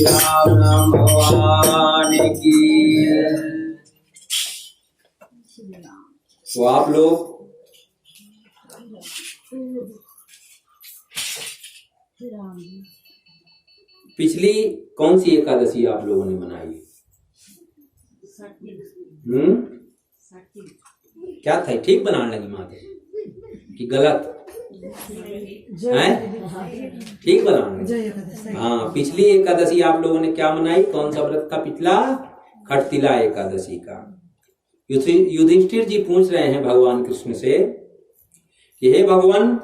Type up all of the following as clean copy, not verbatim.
राम भगवान की। तो आप लोग पिछली कौन सी एकादशी आप लोगों ने मनाई? क्या था? ठीक बनाने लगी माते कि गलत है? ठीक बनाने। हाँ, पिछली एकादशी आप लोगों ने क्या मनाई? कौन सा व्रत था पिछला? खटतिला एकादशी का। युधिष्ठिर जी पूछ रहे हैं भगवान कृष्ण से कि हे भगवान,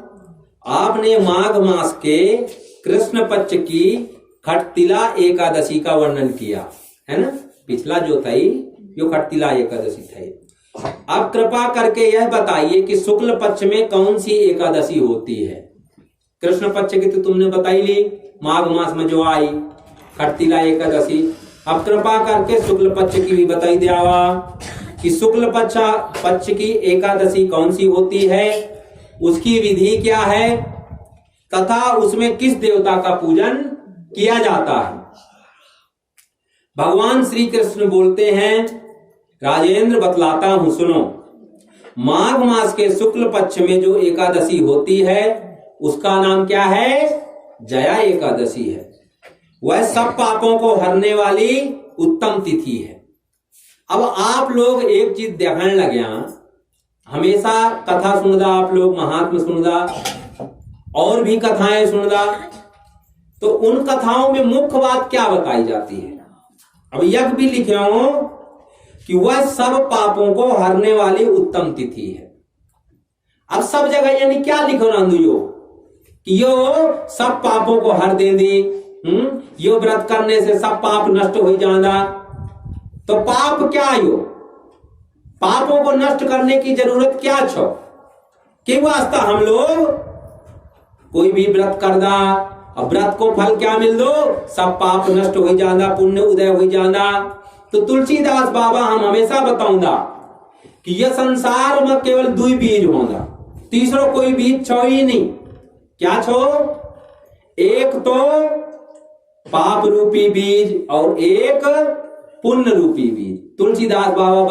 आपने माघ मास के कृष्ण पक्ष की खटतिला एकादशी का वर्णन किया है ना? पिछला जो था यो खटतिला एकादशी था। अब कृपा करके यह बताइए कि शुक्ल पक्ष में कौन सी एकादशी होती है? कृष्ण पक्ष की तो तुमने बताई ली, माघ मास में जो आई खटतिला एकादशी। अब कृपा करके शुक्ल पक्ष की भी बताई दिया कि शुक्ल पक्ष की एकादशी कौन सी होती है, उसकी विधि क्या है, तथा उसमें किस देवता का पूजन किया जाता है। भगवान श्री कृष्ण बोलते हैं, राजेंद्र बतलाता हूं सुनो। माघ मास के शुक्ल पक्ष में जो एकादशी होती है उसका नाम क्या है? जया एकादशी है। वह सब पापों को हरने वाली उत्तम तिथि है। अब आप लोग एक चीज देखने लगे, हमेशा कथा सुनदा आप लोग, महात्मा सुनदा और भी कथाएं सुनदा, तो उन कथाओं में मुख्य बात क्या बताई जाती है? अब यज्ञ भी लिखे हो कि वह सब पापों को हरने वाली उत्तम तिथि है। अब सब जगह यानी क्या लिखो यो कि यो सब पापों को हर दे दी, यो व्रत करने से सब पाप नष्ट हो जाना। तो पाप क्या यो? पापों को नष्ट करने की जरूरत क्या छो? कि वास्ता हम लोग कोई भी व्रत कर दा, अब व्रत को फल क्या मिल दो? सब पाप नष्ट हो जाना, पुण्य उदय हो जाना। तो तुलसीदास बाबा हम हमेशा बताऊंगा कि यह संसार में केवल दो बीज होगा, तीसरो कोई बीज छो ही नहीं। क्या छो? एक तो पाप रूपी बीज और एक पुण्य रूपी बीज। तुलसीदास बाबा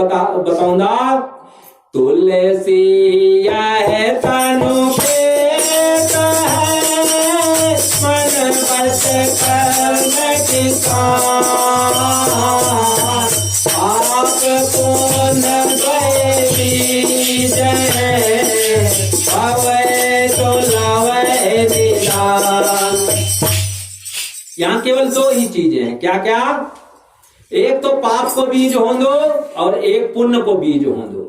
बताऊंगा, तुलसी है तनु के मन बस कर यहाँ केवल दो ही चीजें हैं। क्या क्या? एक तो पाप को बीज हो दो और एक पुण्य को बीज हो दो।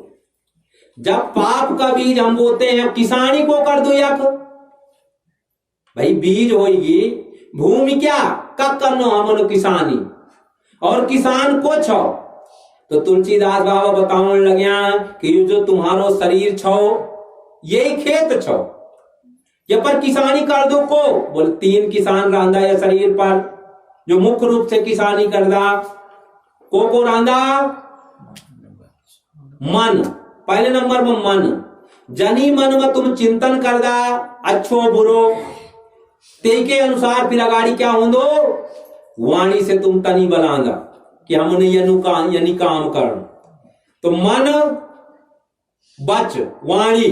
जब पाप का बीज हम बोते हैं, किसानी को कर दो या भाई बीज होगी भूमि, क्या कब करनो हमनो किसानी, और किसान को छो। तो तुलसीदास बाबा बताने लगे कि जो तुम्हारो शरीर छो यही खेत छो, ये पर किसानी कर दो को बोल। तीन किसान रांधा या शरीर पर, जो मुख्य रूप से किसानी करदा को रांधा? मन, पहले नंबर में मन। जनी मन में तुम चिंतन करदा अच्छो बुरो, ते के अनुसार फिर अगाड़ी क्या हो दो? वाणी से तुम तनी बनांदा कि हमने यानी काम कर। तो मन बच वाणी,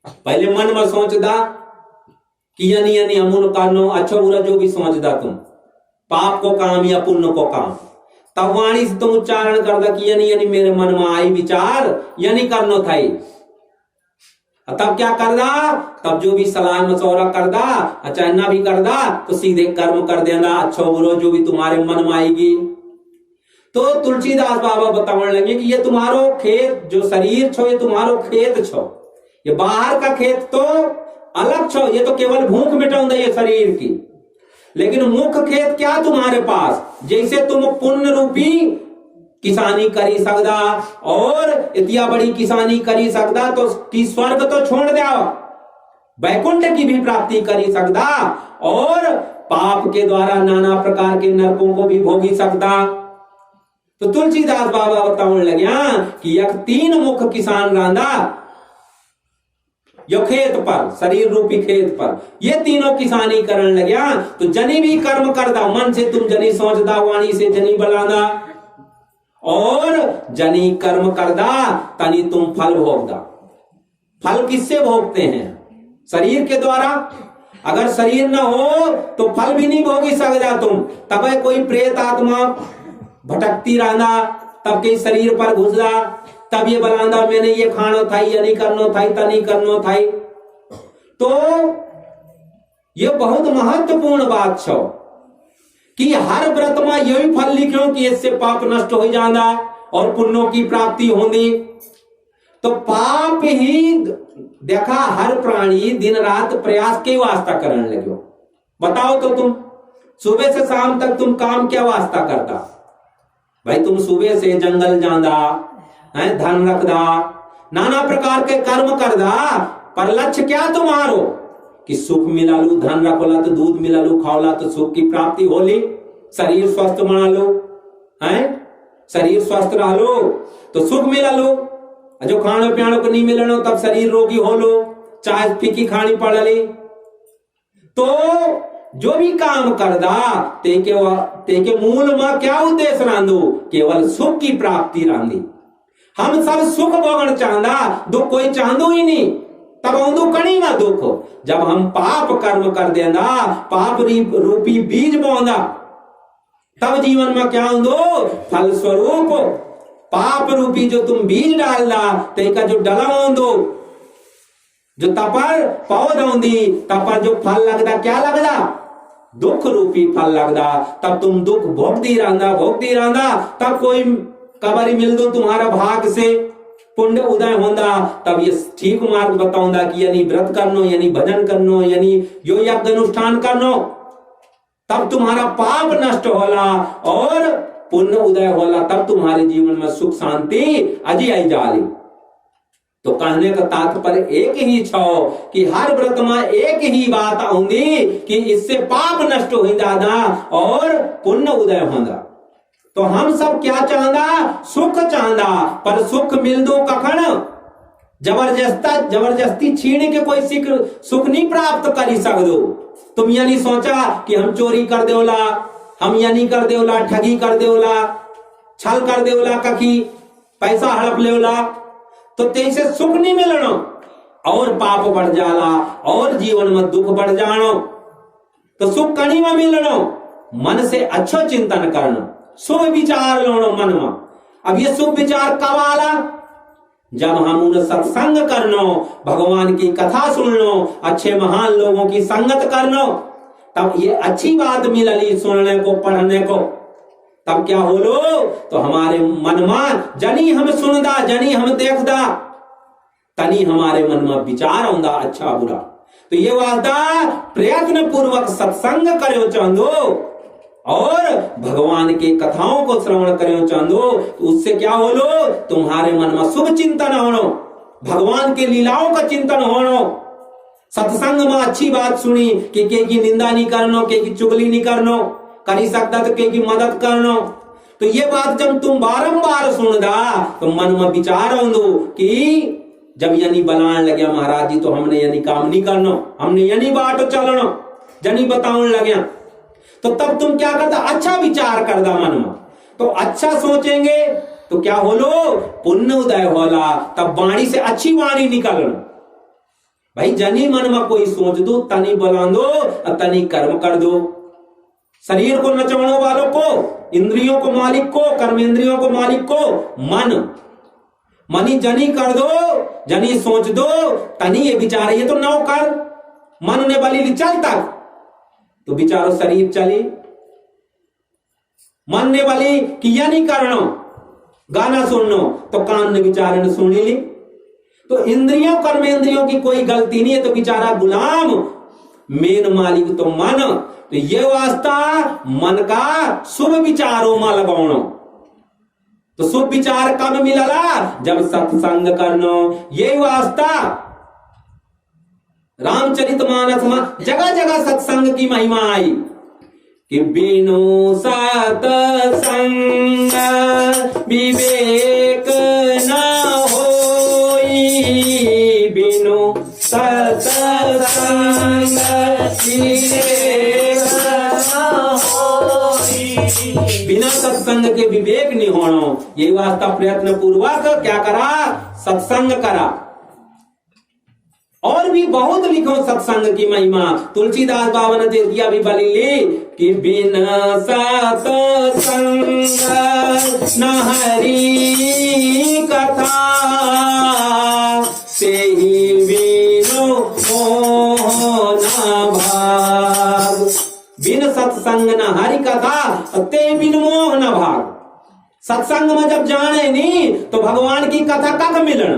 पहले मन में सोचदा कि यानी हमने करनो अच्छा बुरा, जो भी सोचदा तुम, पाप को काम या पुण्य को काम। तब वाणी से तुम उच्चारण कर दा कि यानी यानी मेरे मन में आई विचार यानी करनो था ही। तब क्या कर दा, तब जो भी सलाह मशवरा कर दा, अचानक भी कर दा, तो सीधे कर्म कर देना, अच्छो बुरो जो भी तुम्हारे मन में आएगी। तो तुलसीदास बाबा बताने लगे कि ये तुम्हारो खेत जो शरीर छो, ये तुम्हारो खेत छो, ये बाहर का खेत तो अलग छो, ये तो केवल भूख मिटाऊंगा ये शरीर की, लेकिन मुख्य खेत क्या तुम्हारे पास, जैसे तुम पुण्य रूपी किसानी करी सकदा और इतना बड़ी किसानी करी सकदा तो की स्वर्ग तो छोड़ दिया, वैकुंठ की भी प्राप्ति करी सकदा और पाप के द्वारा नाना प्रकार के नरकों को भी भोगी सकदा। तो तुलसीदास बाबा बताने लग्या कि यक तीन मुख किसान रांदा यो खेत पर, शरीर रूपी खेत पर, ये तीनों किसानी करने लग्या। तो जनी भी कर्म करदा, मन से तुम जनी सोचदा, वाणी से जनी बलादा और जनी कर्म करदा, तनी तुम फल भोगदा। फल किससे भोगते हैं? शरीर के द्वारा। अगर शरीर न हो तो फल भी नहीं भोगी सकदा तुम। तब कोई प्रेत आत्मा भटकती रहना, तब के शरीर पर घुसदा, तब ये बलांदा मैंने ये खानो था, ये नहीं करनो था, तनी करनो था। तो ये बहुत महत्वपूर्ण बात छो कि हर व्रत में यही फल लिखो कि इससे पाप नष्ट हो जाना और पुण्यों की प्राप्ति होगी। तो पाप ही देखा, हर प्राणी दिन रात प्रयास के वास्ता करने लगे। बताओ तो तुम सुबह से शाम तक तुम काम क्या वास्ता करता? भाई तुम सुबह से जंगल जांदा है, धन रखदा, नाना प्रकार के कर्म करदा, पर लक्ष्य क्या तुम्हारो कि सुख मिला लू, धन रखोला तो दूध मिला लू, खाओला तो सुख की प्राप्ति होली, शरीर स्वस्थ बना लो, हैं शरीर स्वस्थ रह लो तो सुख मिला लो। जो खानो पियानो को नहीं मिलनो तब शरीर रोगी हो लो, चाय फीकी खानी पड़ ली। तो जो भी काम करदा तेके मूल में क्या उद्देश्य रांधो? केवल सुख की प्राप्ति रांधी। हम सब सुख भोगन चाहदा, दुख कोई चाहदो ही नहीं, तब औंदो कणी ना दुख। जब हम पाप कर्म कर देंदा, पाप रूपी बीज बोंदा, तब जीवन में क्या होंदो? फल स्वरूप पाप रूपी जो तुम बीज डालदा, तेका जो डला होंदो, जो तपर पौध होंदी, तपर जो फल लगदा, क्या लगदा? दुख रूपी फल लगदा। तब तुम दुख भोगती रहंदा, तब कोई कबरी मिल दो तुम्हारा भाग से पुण्य उदय होंदा, तब ये ठीक मार्ग बताऊंगा कि यानी व्रत करनो, यानी भजन करनो, यानी यो यज्ञ अनुष्ठान करनो, तब तुम्हारा पाप नष्ट होला और पुण्य उदय होला, तब तुम्हारे जीवन में सुख शांति अजी आई जाली। तो कहने का तात्पर्य एक ही छो कि हर व्रत में एक ही बात आऊंगी कि इससे पाप नष्ट हो जाना और पुण्य उदय होगा। तो हम सब क्या चाहदा? सुख चाहदा, पर सुख मिल दो कखन? जबरदस्ती छीन के कोई सुख नहीं प्राप्त करी सकदो। तुम ये नहीं सोचा कि हम चोरी कर देवला, हम ये नहीं कर देवला, ठगी कर देवला, छल कर देवला, कखी पैसा हड़प लेवला, तो तेसे सुख नहीं मिलनो और पाप बढ़ जाला और जीवन में दुख बढ़ जानो। तो सुख कहीं में मिलनो, मन से अच्छो चिंतन करनो, शुभ विचार लोनो मन में। अब ये शुभ विचार कब आला? जब हम उन सत्संग करनो, भगवान की कथा सुननो, अच्छे महान लोगों की संगत करनो, तब ये अच्छी बात मिलली सुनने को, पढ़ने को। तब क्या होलो? तो हमारे मन में जनी हम सुनदा, जनी हम देखदा, तनी हमारे मन में विचार आंदा अच्छा बुरा। तो ये वास्ता प्रयत्न पूर्वक सत्संग करो चांदो और भगवान के कथाओं को श्रवण करो चांदो, तो उससे क्या होलो? तुम्हारे मन में शुभ चिंतन होनो, भगवान के लीलाओं का चिंतन होनो। सत्संग में अच्छी बात सुनी कि के की निंदा नहीं करनो, के की चुगली नहीं करनो, करी सकता तो के की मदद करनो। तो ये बात जब तुम बारंबार सुनदा तो मन में विचार आंदो कि जब यानी बनाने लगे महाराज जी तो हमने यानी काम नहीं करनो, हमने यानी बाट चलनो, जनी बताने लगे, तो तब तुम क्या करता? अच्छा विचार करदा मन में। तो अच्छा सोचेंगे तो क्या होलो? पुण्य उदय होला, तब वाणी से अच्छी वाणी निकलनो। भाई जनी मन में कोई सोच दो, तनी बोला दो और तनी कर्म कर दो। शरीर को नचाने वालों को, इंद्रियों को मालिक को, कर्मेंद्रियों को मालिक को मनी जनी कर दो, जनी सोच दो, तनी ये विचार ये तो नौ कर मन ने बली चल तक तो विचारो शरीर चले। मन ने बली कि यह नहीं करनो, गाना सुननो तो कान ने विचार सुनी ली। तो इंद्रियों कर्मेंद्रियों की कोई गलती नहीं है, तो बेचारा गुलाम, मेन मालिक तो मन। तो ये वास्ता मन का शुभ विचारों में लगाओ। तो शुभ विचार कब मिलला? जब सत्संग करनो। यही वास्ता रामचरितमानस में जगह जगह सत्संग की महिमा आई कि बिनु सत्संग विवेक न होई, बिनु सत्संग विवेक न होई। बिना सत्संग के विवेक नहीं होना। ये वास्ता प्रयत्न पूर्वक क्या करा? सत्संग करा। और भी बहुत लिखो सत्संग की महिमा। तुलसीदास बाबा ने दिया भी बली कि बिना सत्संग न हरि कथा, से ही बिनु मोह न भाग। बिन सत्संग न हरि कथा, ते बिन मोह न भाग। सत्संग में जब जाने नहीं तो भगवान की कथा कख मिलन,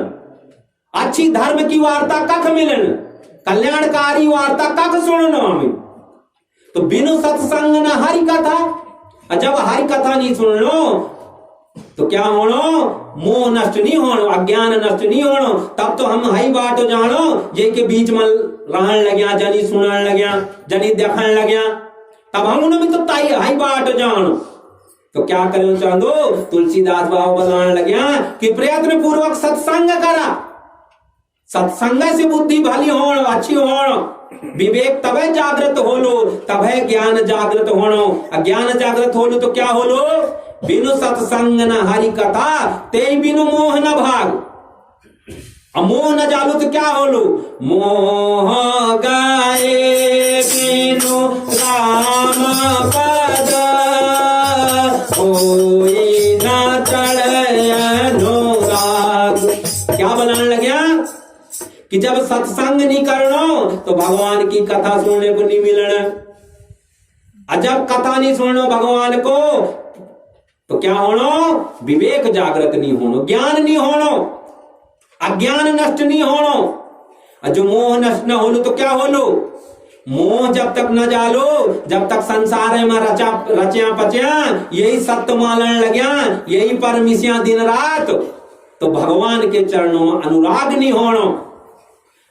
अच्छी धर्म की वार्ता कख मिलन, कल्याणकारी वार्ता कख सुनना हमें। तो बिनु सत्संग न हरि कथा, और जब हरि कथा नहीं सुन लो तो क्या होनो? मोह नष्ट नहीं होनो, अज्ञान नष्ट नहीं होनो। तब तो हम हई बाट जानो ये के बीच में रहन लग्या, जनी सुनन लग्या, जनी देखन लग्या, तब हम उन्हें तो ताई हई बाट जानो। तो क्या करो चांदो? तुलसीदास बाबा बताने लग्या कि प्रयत्न पूर्वक सत्संग करा। सत्संग से बुद्धि भली हो, अच्छी हो, विवेक तबे जागृत होलो, तबे ज्ञान जागृत होनो। अज्ञान जागृत होलो तो क्या होलो? बिनु सत्संग न हरि कथा, ते बिनु मोह न भाग। मोह न जालो तो क्या होलो? मोह गाए बिनु राम पद, होई न चढ़े अनुराग। क्या बनाने लग्या कि जब सत्संग नहीं करनो तो भगवान की कथा सुनने को नहीं मिलना। और जब कथा नहीं सुनो भगवान को तो क्या होनो? विवेक जागृत नहीं होनो, ज्ञान नहीं होनो, अज्ञान नष्ट नहीं होनो। और जो मोह नष्ट न होलो तो क्या होलो? मोह जब तक न जालो, जब तक संसार में रचा पचा यही सत्य मालन लग्या, यही परमिशिया दिन रात, तो भगवान के चरणों में अनुराग नहीं होनो।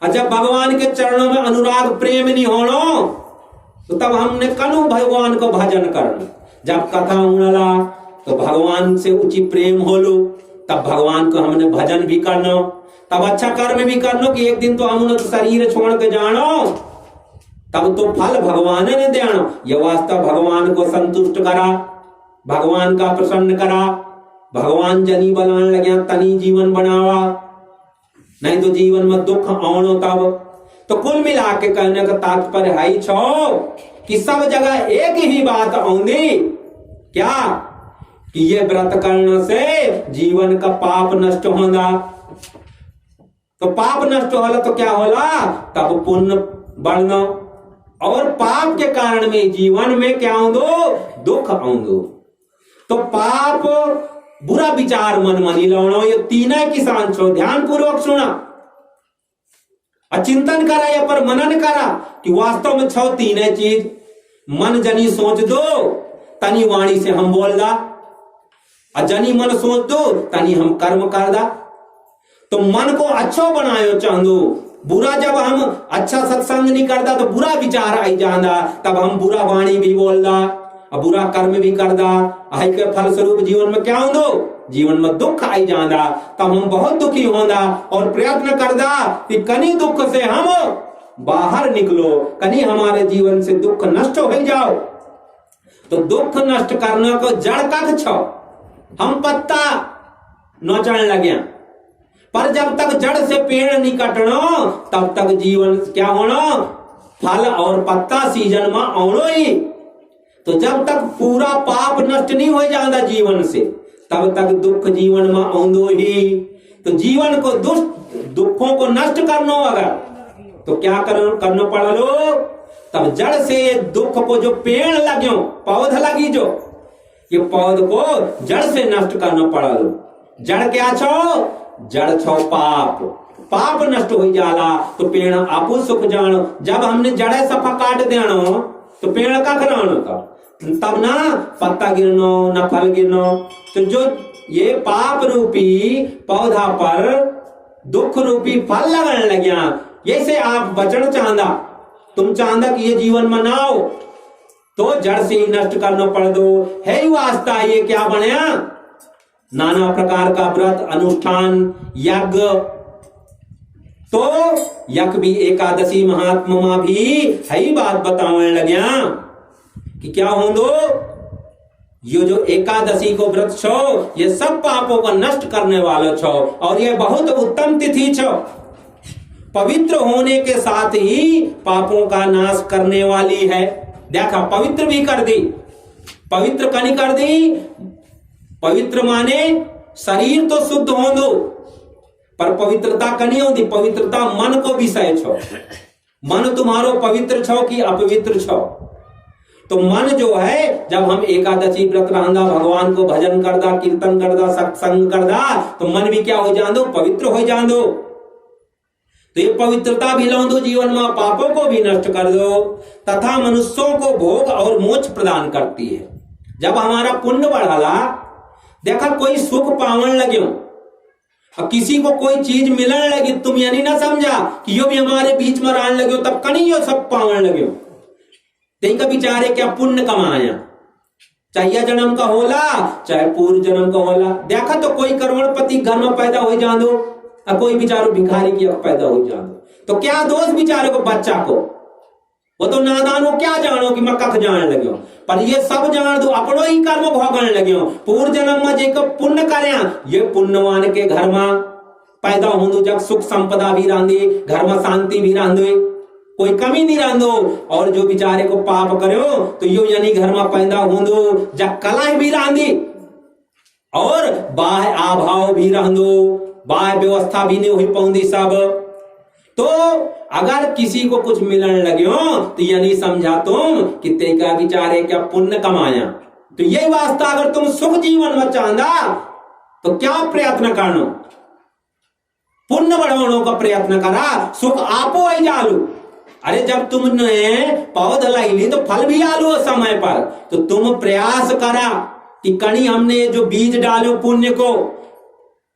और जब भगवान के चरणों में अनुराग प्रेम नहीं होनो तो तब हमने कनु भगवान को भजन करना। जब कथा उड़ला तो भगवान से ऊंची प्रेम होलो, तब भगवान को हमने भजन भी करना, तब अच्छा कर्म भी करना कि एक दिन तो हमने तो शरीर छोड़ के जानो, तब तो फल भगवान ने देना। यह वास्तव भगवान को संतुष्ट करा, भगवान का प्रसन्न करा। भगवान जनी बनाने लगे तनी जीवन बनावा, नहीं तो जीवन में दुख आओ तब। तो कुल मिला के कहने का तात्पर्य है छो कि सब जगह एक ही बात आऊंगी, क्या कि ये व्रत करने से जीवन का पाप नष्ट होगा। तो पाप नष्ट होला तो क्या होला? तब पुण्य बढ़ना। और पाप के कारण में जीवन में क्या आऊंदो? दुख आऊंदो। तो पाप बुरा विचार मन मनी लाओ, ये तीनों की सांचो ध्यान पूर्वक सुना और चिंतन करा या पर मनन करा कि वास्तव में छो तीनों चीज। मन जनी सोच दो तनी वाणी से हम बोल दा, और जनी मन सोच दो तनी हम कर्म कर दा। तो मन को अच्छो बनायो चाहदो। बुरा जब हम अच्छा सत्संग नहीं करता तो बुरा विचार आई जाना, तब हम बुरा वाणी भी बोल दा और बुरा कर्म भी कर दा। आई के फलस्वरूप जीवन में क्या होंदो? जीवन में दुख आई जाना, तब हम बहुत दुखी होंदा और प्रयत्न कर दा कि कनी दुख से हम बाहर निकलो, कनी हमारे जीवन से दुख नष्ट हो जाओ। तो दुख नष्ट करने को जड़ कख छो? हम पत्ता नोचन लगे, पर जब तक जड़ से पेड़ नहीं कटनो तब तक जीवन क्या होना? फल और पत्ता सीजन में औनो ही। तो जब तक पूरा पाप नष्ट नहीं हो जाता जीवन से, तब तक दुख जीवन में आंदो ही। तो जीवन को दुखों को नष्ट करना अगर, तो क्या करना पड़ा लो, तब जड़ से ये दुख को जो पेड़ लग्यो, पौध लगी जो, ये पौध को जड़ से नष्ट करना पड़ा लो। जड़ क्या छो? जड़ छो पाप। पाप नष्ट हो जाला तो पेड़ आपू सुख जानो। जब हमने जड़े सफा काट देनो तो पेड़ का खरानो का, तब ना पत्ता गिरनो ना फल गिरनो। तो जो ये पाप रूपी पौधा पर दुख रूपी फल लगने लग्या, ये से आप बचन चाहता, तुम चाहता कि ये जीवन मनाओ, तो जड़ से ही नष्ट करना पड़ दो। है ही वास्ता ये क्या बनया, नाना प्रकार का व्रत अनुष्ठान यज्ञ। तो यज्ञ भी एकादशी महात्मा भी है ही बात बताने लग्या कि क्या हो दो, ये जो एकादशी को व्रत छो, ये सब पापों को नष्ट करने वाला छो, और ये बहुत उत्तम तिथि छो। पवित्र होने के साथ ही पापों का नाश करने वाली है। देखा, पवित्र भी कर दी। पवित्र कनी कर दी, पवित्र माने शरीर तो शुद्ध हो दो, पर पवित्रता कनी होती, पवित्रता मन को विषय छो। मन तुम्हारो पवित्र छो कि अपवित्र छो। तो मन जो है, जब हम एकादशी व्रत रहंदा, भगवान को भजन करदा, कीर्तन करदा, सत्संग करदा, तो मन भी क्या हो जादो, पवित्र हो जादो। तो ये पवित्रता भी लो दो जीवन में, पापों को भी नष्ट कर दो, तथा मनुष्यों को भोग और मोक्ष प्रदान करती है। जब हमारा पुण्य बढ़ाला, देखा कोई सुख पावन लगे और किसी को कोई चीज मिलने लगी, तुम यानी ना समझा कि यो भी हमारे बीच में रहने लगे, तब कहीं यो सब पावन लगे। तेका बिचारे क्या पुण्य कमाया, चाहे जन्म का होला चाहे पूर्व जन्म का होला। देखा तो कोई करोड़पति घर में पैदा हो जादो और कोई बेचारो भिखारी की पैदा हो जादो, तो क्या दोष बेचारे को, बच्चा को? वो तो नादान हो, क्या जानो कि मैं कख जाने लगे। पर ये सब जान दो, अपनो ही कर्म भोगने लगे। पूर्व जन्म में जो पुण्य करे, ये पुण्यवान के घर में पैदा हो, जब सुख संपदा भी रांधे, घर में शांति भी रांधे, कोई कमी नहीं रांधो। और जो बेचारे को पाप करो, तो यो यानी घर में पैदा हो जब कला भी रांधी, और बाह्य अभाव भी रांधो, बाह्य व्यवस्था भी नहीं हुई पाऊंदी सब। तो अगर किसी को कुछ मिलने लगे तो ये नहीं समझा तुम कि तेका बेचारे क्या पुण्य कमाया। तो यही वास्ता, अगर तुम सुख जीवन में चाहता तो क्या प्रयत्न करना, पुण्य बढ़ाने का प्रयत्न करा, सुख आपो आई जालू। अरे जब तुमने पौधा लाई ली तो फल भी आलू समय पर, तो तुम प्रयास करा कि कहीं हमने जो बीज डालो पुण्य को,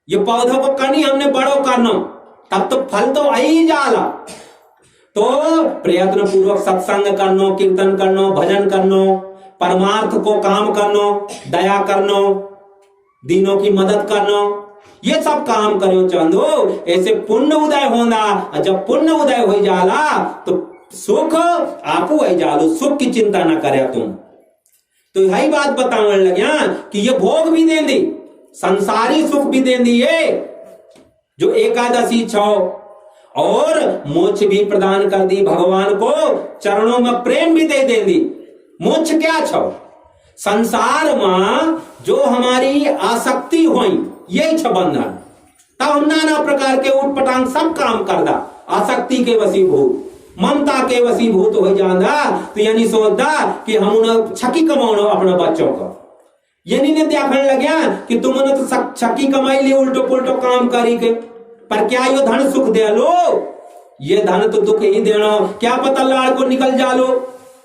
ये पौधों को कहीं हमने बड़ो करना, तब तो फल तो आई जाला। तो प्रयत्न पूर्वक सत्संग करनो, कीर्तन करनो, भजन करनो, परमार्थ को काम करनो, दया करनो, दीनों की मदद करनो, ये सब काम करो चंदो, ऐसे पुण्य उदय होना। जब पुण्य उदय हो जाला तो सुख आपू आई जालो, सुख की चिंता ना करे तुम। तो यही बात बताने लगे कि ये भोग भी दे दी, संसारी सुख भी दे दी है जो एकादशी छो, और मोक्ष भी प्रदान कर दी, भगवान को चरणों में प्रेम भी दे दी। मोक्ष क्या छो? संसार में जो हमारी आसक्ति हुई, यही छ बंधन। तब हम नाना प्रकार के उठ पटांग सब काम करदा, आसक्ति के वशीभूत, ममता के वशीभूत हो जाना। तो यानी सोचता कि हम उन्हें छकी कमाओ अपने बच्चों को, ये नहीं देखने लगे कि तुमने तो छकी कमाई ली, उल्टो पुल्टो काम करी के, पर क्या यो धन सुख दे लो? ये धन तो दुख ही देना। क्या पता लाड़ को निकल जा लो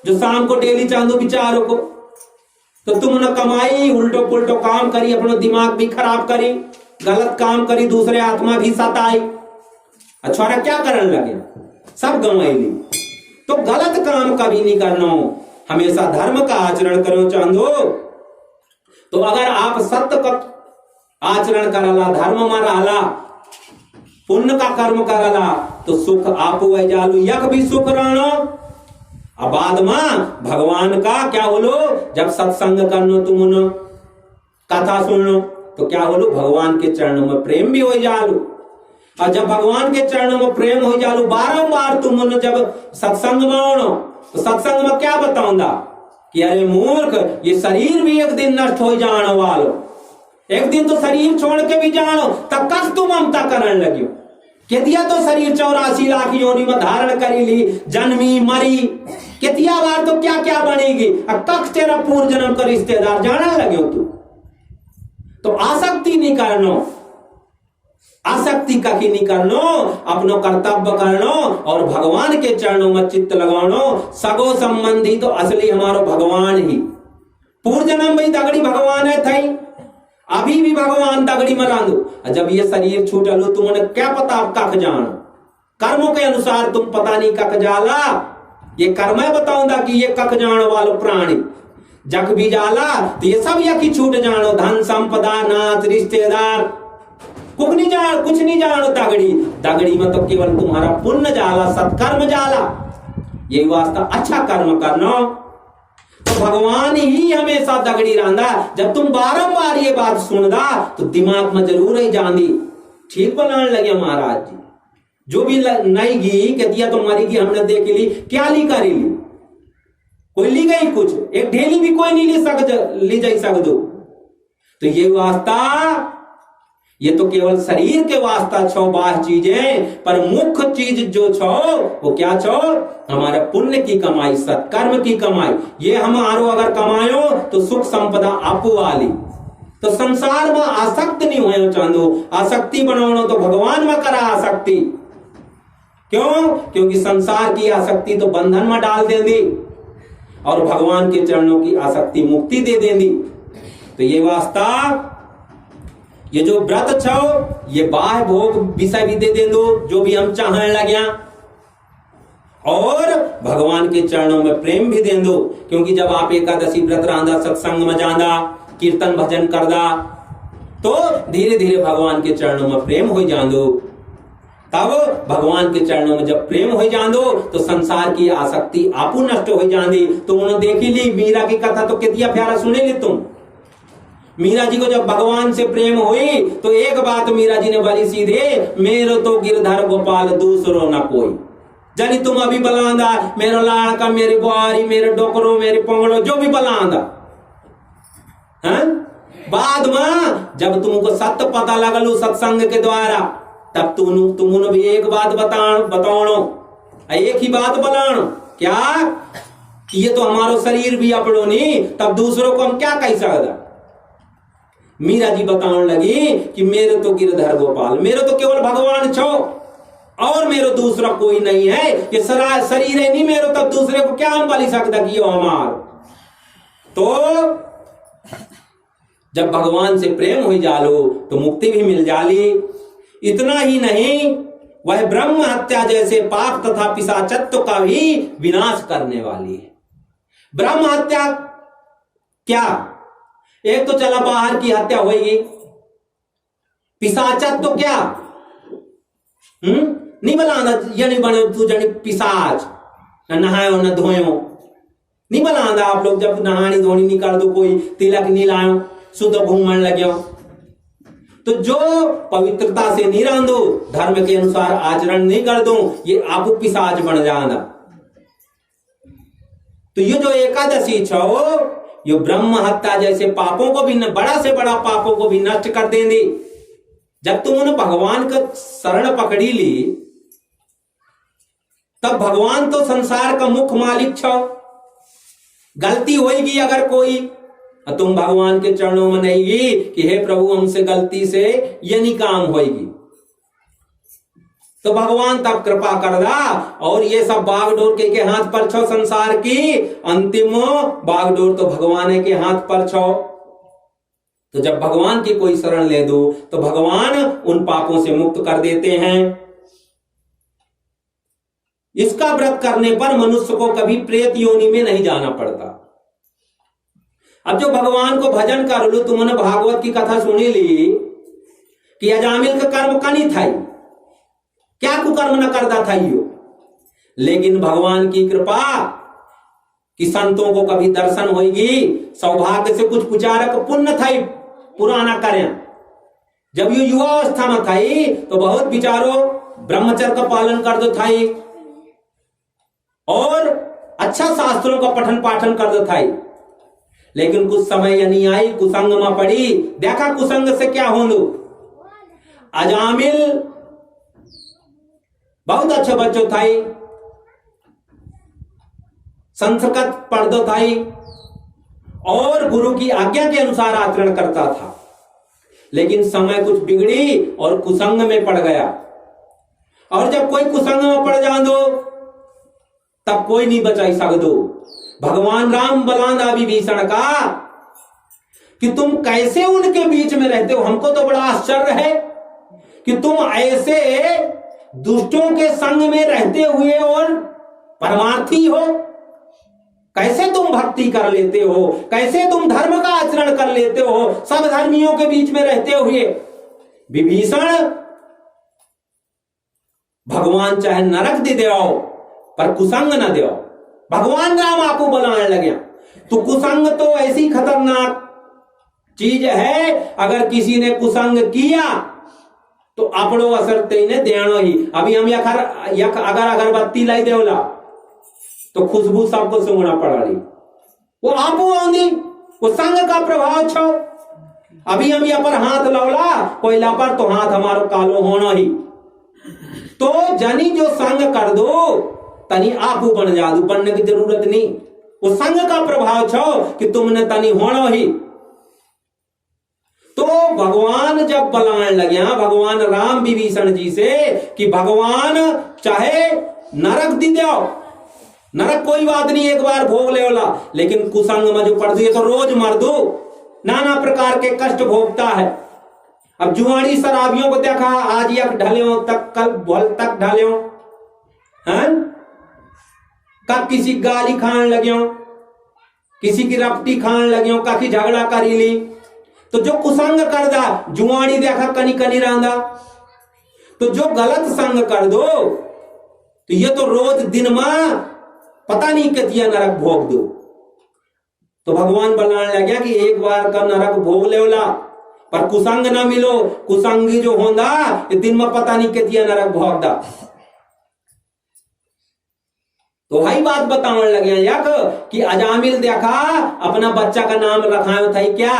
जो शाम को डेली चांदो बिचारों को। तो तुमने कमाई, उल्टो पुल्टो काम करी, अपना दिमाग भी खराब करी, गलत काम करी, दूसरे आत्मा भी सताई, छोरा क्या करने लगे, सब गंवाई ली। तो गलत काम कभी नहीं करना, हमेशा धर्म का आचरण करो चांदो। तो अगर आप सत्य का आचरण करला, धर्म में रहला, पुण्य का कर्म करला, तो सुख आपू आई जालू, यक भी सुख रहना। अब बाद में भगवान का क्या होलो, जब सत्संग करनो, तुम कथा सुनो, तो क्या होलो, भगवान के चरणों में प्रेम भी हो जालू। और जब भगवान के चरणों में प्रेम हो जालू, बारंबार तुम जब सत्संग में हो, तो सत्संग में क्या बताऊंगा कि अरे मूर्ख, ये शरीर भी एक दिन नष्ट हो जाने वालो, एक दिन तो शरीर छोड़ के भी जानो, तब कस तुम ममता करने लगियो। केतिया तो शरीर 84 लाख योनि में धारण करी ली, जन्मी मरी, केतिया बार तो क्या क्या बनेगी, अब कख तेरा पूर्व जन्म का रिश्तेदार जानने लगे हो तू। तो आसक्ति नहीं करनो, आसक्ति कखी नहीं करनो, अपनो कर्तव्य करनो और भगवान के चरणों में चित्त लगानो। सगो संबंधी तो असली हमारो भगवान ही, पूर्व जन्म में दगड़ी भगवान है थई, अभी भी भगवान दगड़ी में रांधो। जब ये शरीर छूटलो तुमने क्या पता आप कख जान, कर्मों के अनुसार तुम पता नहीं कख जाला, ये कर्म है बताऊंगा कि ये कख जान वालो प्राणी जग भी जाला, तो ये सब यकी छूट जानो, धन संपदा नाथ रिश्तेदार कुछ नहीं जानो दगड़ी, दगड़ी में तो केवल तुम्हारा पुण्य जाला, सत्कर्म जाला। ये वास्ता अच्छा कर्म करना, तो भगवान ही हमेशा दगड़ी रहा। जब तुम बारंबार ये बात सुनदा तो दिमाग में जरूर ही जानी, ठीक बनाने लगे महाराज जी, जो भी नहीं गी के दिया तो मरी हमने देख ली, क्या ली करी ली, कोई ली गई कुछ, एक ढेली भी कोई नहीं ली जा सकदो। तो ये वास्ता, ये तो केवल शरीर के वास्ता छो बाह्य चीजें, पर मुख्य चीज जो छो वो क्या छो, हमारे पुण्य की कमाई, सत्कर्म की कमाई। ये हमारो अगर कमायो तो सुख संपदा आपो वाली। तो संसार में आसक्त नहीं हो चांदो, आसक्ति बनाओ तो भगवान में करा आसक्ति। क्यों? क्योंकि संसार की आसक्ति तो बंधन में डाल देंगी और भगवान के चरणों की आसक्ति मुक्ति दे देंगी। तो ये वास्ता, ये जो व्रत छो ये बाह्य भोग विषय भी दे दे दो, जो भी हम चाहने लगे, और भगवान के चरणों में प्रेम भी दे दो। क्योंकि जब आप एकादशी व्रत रांधा, सत्संग में जाना, कीर्तन भजन करदा, तो धीरे धीरे भगवान के चरणों में प्रेम हो जानो। तब भगवान के चरणों में जब प्रेम हो जानो तो संसार की आसक्ति आपू नष्ट हो जाती। तो उन्होंने देखी ली मीरा की कथा, तो कितना प्यारा सुने ली तुम। मीरा जी को जब भगवान से प्रेम हुई तो एक बात मीरा जी ने बोली सीधे, मेरो तो गिरधर गोपाल दूसरो न कोई। जानी तुम अभी बलांदा, मेरो लाड़का, मेरी बुआरी, मेरे डोकरो, मेरे पोंगड़ो, जो भी बलांदा, बाद में जब तुमको सत्य पता लगलू सत्संग के द्वारा, तब तुमने भी एक बात बताओ, एक ही बात बनाओ, क्या ये तो हमारो शरीर भी अपनो नहीं, तब दूसरों को हम क्या कह सकता। मीरा जी बताने लगी कि मेरे तो गिरधर गोपाल, मेरे तो केवल भगवान छो और मेरे दूसरा कोई नहीं है, ये शरीर है नहीं मेरे, तब दूसरे को क्या हम बोली सकता कि यो हमार। तो जब भगवान से प्रेम हो जालो तो मुक्ति भी मिल जाली। इतना ही नहीं, वह ब्रह्म हत्या जैसे पाप तथा पिशाचत्व का भी विनाश करने वाली है। ब्रह्म हत्या क्या, एक तो चला बाहर की हत्या होगी, पिशाचत्व क्या, नहीं बलाना, ये नहीं बने तू जनी पिशाच, न नहायो न धोयो, नहीं बलाना। आप लोग जब नहानी धोनी नहीं कर दो, कोई तिलक नहीं लायो, शुद्ध घूमने लगे, तो जो पवित्रता से नहीं रांधो, धर्म के अनुसार आचरण नहीं कर दो, ये आप पिशाच बन जाना। तो ये जो एकादशी छो, ये ब्रह्म हत्या जैसे पापों को भी, बड़ा से बड़ा पापों को भी नष्ट कर देंगे। जब तुमने भगवान का शरण पकड़ी ली, तब भगवान तो संसार का मुख्य मालिक छो। गलती होगी अगर कोई, तुम भगवान के चरणों में नहीं गई कि हे प्रभु हमसे गलती से ये नहीं काम होगी, तो भगवान तब कृपा कर दा। और ये सब बागडोर के हाथ पर छो, संसार की अंतिम बागडोर तो भगवान के हाथ पर छो। तो जब भगवान की कोई शरण ले दो तो भगवान उन पापों से मुक्त कर देते हैं। इसका व्रत करने पर मनुष्य को कभी प्रेत योनि में नहीं जाना पड़ता। अब जो भगवान को भजन कर लो, तुमने भागवत की कथा सुनी ली कि अजामिल का कर्म कनी था, क्या कुकर्म न करता था यो, लेकिन भगवान की कृपा कि संतों को कभी दर्शन होगी, सौभाग्य से कुछ पुचारक पुण्य था पुराना करें। जब ये युवा अवस्था में था तो बहुत विचारो ब्रह्मचर्य का पालन कर दो था और अच्छा शास्त्रों का पठन पाठन कर दो था। लेकिन कुछ समय यानी आई कुसंग में पड़ी। देखा कुसंग से क्या होंदो। अजामिल बहुत अच्छे बच्चों थाई, संस्कृत पढ़दो थाई और गुरु की आज्ञा के अनुसार आचरण करता था। लेकिन समय कुछ बिगड़ी और कुसंग में पड़ गया। और जब कोई कुसंग में पड़ जा दो तब कोई नहीं बचाई सकदो। भगवान राम बलांदा विभीषण का कि तुम कैसे उनके बीच में रहते हो। हमको तो बड़ा आश्चर्य है कि तुम ऐसे दुष्टों के संग में रहते हुए और परमार्थी हो। कैसे तुम भक्ति कर लेते हो, कैसे तुम धर्म का आचरण कर लेते हो सब धर्मियों के बीच में रहते हुए। विभीषण भगवान चाहे नरक दे दो पर कुसंग न दो। भगवान राम आपको बनाने लगे। तो कुसंग तो ऐसी खतरनाक चीज है, अगर किसी ने कुसंग किया तो अपड़ो असर तेने देना ही। अभी हम अगर अगरबत्ती लाई देवला तो खुशबू सबको सूंघना पड़ा रही, वो आपो आंधी, वो संग का प्रभाव छो। अभी हम यहाँ पर हाथ लौला कोयला पर तो हाथ हमारो कालो होना ही। तो जनी जो संग कर दो तनी आपू बन जा दू, बनने की जरूरत नहीं। वो संग का प्रभाव छो कि तुमने तनी होना ही। तो भगवान जब बुलाने लगे भगवान राम विभीषण जी से कि भगवान चाहे नरक दी दो, नरक कोई बात नहीं एक बार भोग ले वाला, लेकिन कुसंग में जो पड़ दिए तो रोज मर दो, नाना प्रकार के कष्ट भोगता है। अब जुआड़ी शराबियों को देखा, आज यक ढले तक कल भल तक ढले हैं, कब किसी गाली खाने लगे, किसी की रपटी खाने लगे, काकी झगड़ा करी ली। तो जो कुसंग कर दा जुआड़ी देखा कनी कनी रांदा, तो जो गलत संग कर दो तो ये तो रोज दिन में पता नहीं कितना नरक भोग दो। तो भगवान बनाने लग गया कि एक बार का नरक भोग ले वाला पर कुसंग ना मिलो। कुसंगी जो होंदा ये दिन में पता नहीं कितना नरक भोग दा। तो हाई बात बताने लगे यक कि अजामिल देखा अपना बच्चा का नाम रखायो था क्या,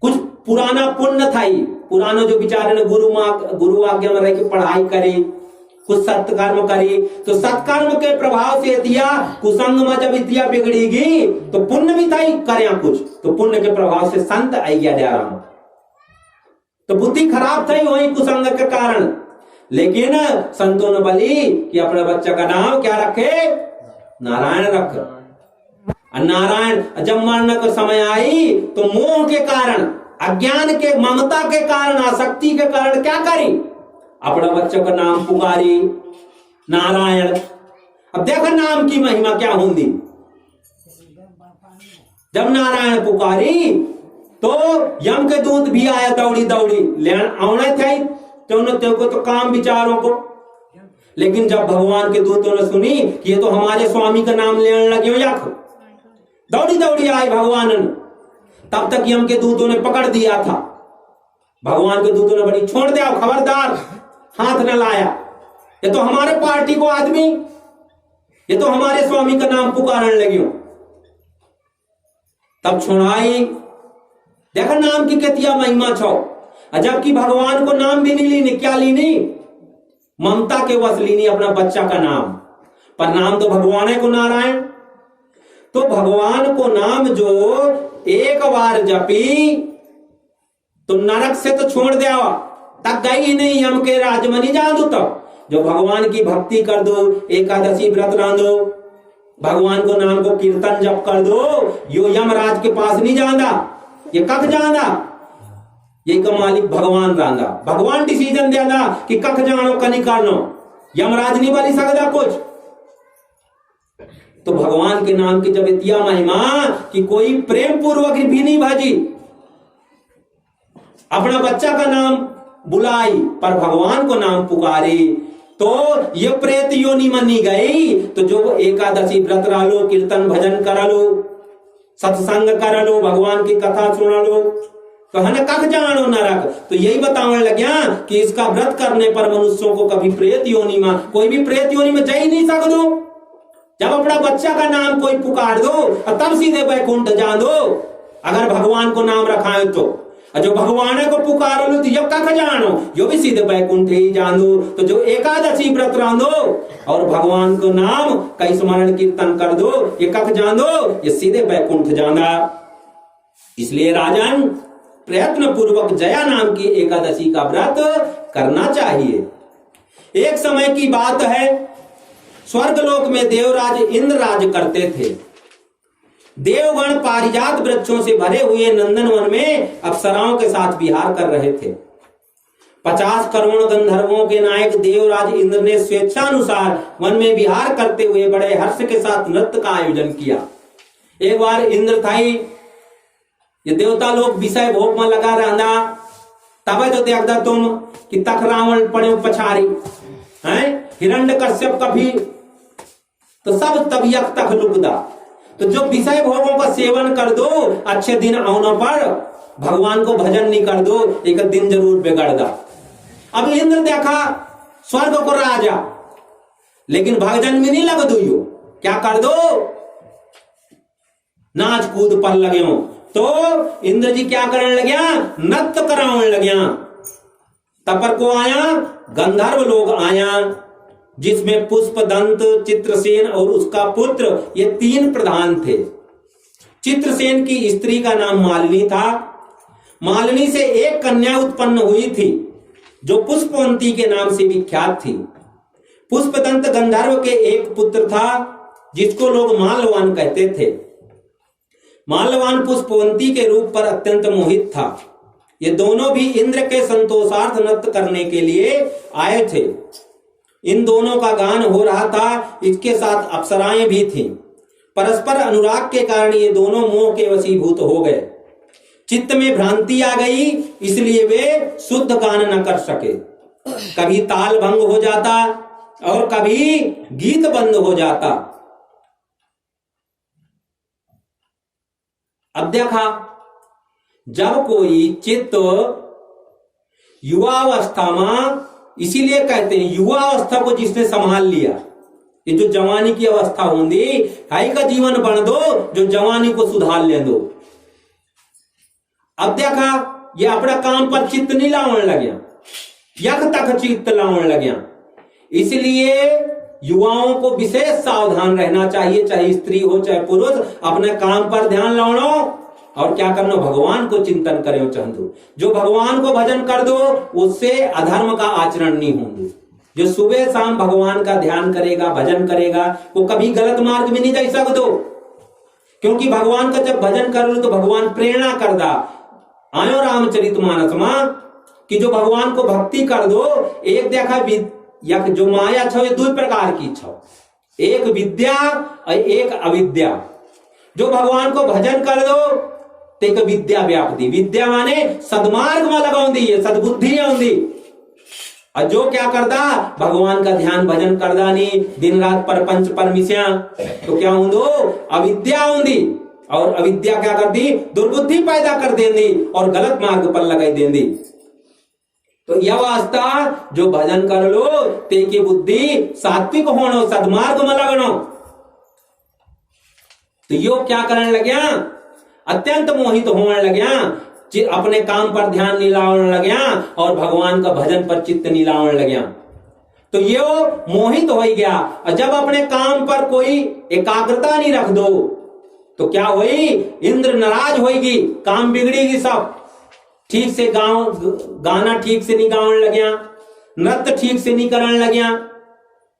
कुछ पुराना पुण्य था। पुराना जो बेचारे ने गुरु आज्ञा में रह के पढ़ाई करी, कुछ सत्कर्म करी, तो सत्कर्म के प्रभाव से दिया कुसंग में जब इतिया बिगड़ेगी तो पुण्य भी था करे कुछ, तो पुण्य के प्रभाव से संत आई गया डराम। तो बुद्धि खराब थी वही कुसंग के कारण। लेकिन संतों ने बोली कि अपने बच्चा का नाम क्या रखे, नारायण रख। नारायण जब मरने का समय आई तो मोह के कारण, अज्ञान के, ममता के कारण, आसक्ति के कारण क्या करी, अपना बच्चों का नाम पुकारी नारायण। अब देखो नाम की महिमा क्या होंगी। जब नारायण पुकारी तो यम के दूत भी आया दौड़ी दौड़ी लेन आने थे तो काम विचारों को। लेकिन जब भगवान के दूतों ने सुनी कि ये तो हमारे स्वामी का नाम लेने लगे हो, याक दौड़ी दौड़ी आए भगवान ने। तब तक यम के दूतों ने पकड़ दिया था। भगवान के दूतों ने बड़ी छोड़ दिया, खबरदार हाथ न लाया, ये तो हमारे पार्टी को आदमी, ये तो हमारे स्वामी का नाम पुकारने लगे। तब छुड़ाई। देखा नाम की कितना महिमा छो। जबकि भगवान को नाम भी नहीं लीनी, क्या लीनी, ममता के वश लीनी अपना बच्चा का नाम, पर नाम तो भगवान को नारायण। तो भगवान को नाम जो एक बार जपी तो नरक से तो छोड़ दिया, तक गई नहीं यम के राज में नहीं जान दो। तब जो भगवान की भक्ति कर दो, एकादशी व्रत रांधो, भगवान को नाम को कीर्तन जप कर दो, यो यमराज के पास नहीं जाना। ये कख जाना, ये का मालिक भगवान रांधा, भगवान डिसीजन देना कि कख जानो कनी करनो, यमराज नहीं बोली सकता कुछ। तो भगवान के नाम की जब इतना महिमा कि कोई प्रेम पूर्वक भी नहीं भाजी, अपना बच्चा का नाम बुलाई पर भगवान को नाम पुकारी, तो ये प्रेत योनि मनी गई। तो जो एकादशी व्रत रहो, कीर्तन भजन कर लो, सत्संग कर लो, भगवान की कथा सुन लो, तो है ना कख जानो नरक। तो यही बताने लग गया कि इसका व्रत करने पर मनुष्यों को कभी प्रेत योनि में, कोई भी प्रेत योनि में जा ही नहीं सकते। जब अपना बच्चा का नाम कोई पुकार दो और तब सीधे वैकुंठ जान दो, अगर भगवान को नाम रखा है तो। और जो भगवान को पुकारो लो तो जब कख जानो जो भी सीधे वैकुंठ ही जान दो। तो जो एकादशी व्रत रांधो और भगवान को नाम कई स्मरण कीर्तन कर दो, ये कख जान दो, ये सीधे वैकुंठ जाना। इसलिए राजन प्रयत्न पूर्वक जया नाम की एकादशी का व्रत करना चाहिए। एक समय की बात है, स्वर्गलोक में देवराज इंद्र राज करते थे। देवगण पारिजात वृक्षों से भरे हुए नंदनवन में अप्सराओं के साथ विहार कर रहे थे। 50 करोड़ गंधर्वों के नायक देवराज इंद्र ने स्वेच्छानुसार वन में विहार करते हुए बड़े हर्ष के साथ नृत्य का आयोजन किया। एक बार इंद्र थाई ये देवता लोग विषय भोग में लगा रहना, तब तो देखदा तुम कि तख रावण पड़े पछारी हैं, हिरण्यकश्यप का भी तो सब तबियत तक लुकदा। तो जो विषय भोगों का सेवन कर दो, अच्छे दिन आने पर भगवान को भजन नहीं कर दो, एक दिन जरूर बिगड़ दा। अब इंद्र देखा स्वर्ग को राजा, लेकिन भजन में नहीं लग दो, क्या कर दो, नाच कूद पर लगे हो। तो इंद्र जी क्या करने लगे, नृत्य कराने लगे। तपर को आया गंधर्व लोग आया, जिसमें पुष्पदंत, चित्रसेन और उसका पुत्र, ये 3 प्रधान थे। चित्रसेन की स्त्री का नाम मालिनी था। मालिनी से एक कन्या उत्पन्न हुई थी जो पुष्पवंती के नाम से विख्यात थी। पुष्पदंत गंधर्व के एक पुत्र था जिसको लोग माल्यवान कहते थे। माल्यवान पुष्पवंती के रूप पर अत्यंत मोहित था। ये दोनों भी इंद्र के संतोषार्थ नृत्य करने के लिए आए थे। इन दोनों का गान हो रहा था, इसके साथ अप्सराएं भी थीं। परस्पर अनुराग के कारण ये दोनों मोह के वशीभूत हो गए। चित्त में भ्रांति आ गई, इसलिए वे शुद्ध गान न कर सके। कभी ताल भंग हो जाता और कभी गीत बंद हो जाता। अब देखा, जब कोई चित्त युवावस्था में, इसीलिए कहते हैं युवा अवस्था को जिसने संभाल लिया, ये जो जवानी की अवस्था होंगी, हाई का जीवन बन दो जो जवानी को सुधार ले दो। अब देखा, ये अपना काम पर चित्त नहीं लाने लगे, यक तक चित्त लाने लगे। इसलिए युवाओं को विशेष सावधान रहना चाहिए, चाहे स्त्री हो चाहे पुरुष, अपने काम पर ध्यान लाओ और क्या करना, भगवान को चिंतन करें चाहूँ। जो भगवान को भजन कर दो उससे अधर्म का आचरण नहीं होंगे। जो सुबह शाम भगवान का ध्यान करेगा, भजन करेगा, वो कभी गलत मार्ग में नहीं जा सकते, क्योंकि भगवान का जब भजन कर लो तो भगवान प्रेरणा कर दा। आयो रामचरितमानस में कि जो भगवान को भक्ति कर दो, एक देखा यक जो माया छो ये 2 प्रकार की छो, एक विद्या और एक अविद्या। जो भगवान को भजन कर दो तो विद्या व्यापदी, विद्या माने सदमार्ग में लगाऊंदी, सदबुद्धि आऊंदी। और जो क्या करदा, भगवान का ध्यान भजन करदा नहीं, दिन रात परपंच परमिश्या, तो क्या होंदो, अविद्या आऊंदी। और अविद्या क्या कर दी, दुर्बुद्धि पैदा कर देंदी और गलत मार्ग पर लगाई देंदी। तो यह वास्ता जो भजन कर लो ते की बुद्धि सात्विक होनो, सदमार्ग में लगनो। तो यो क्या करने लग्या, अत्यंत मोहित होने लग्या, अपने काम पर ध्यान नहीं लाने लग्या और भगवान का भजन पर चित्त नहीं लाने लग्या। तो यो मोहित हो गया। और जब अपने काम पर कोई एकाग्रता नहीं रख दो तो क्या हुई, इंद्र नाराज होगी, काम बिगड़ेगी सब। ठीक से गाना ठीक से नहीं गाने लग्या, नृत्य ठीक से नहीं करने लग्या,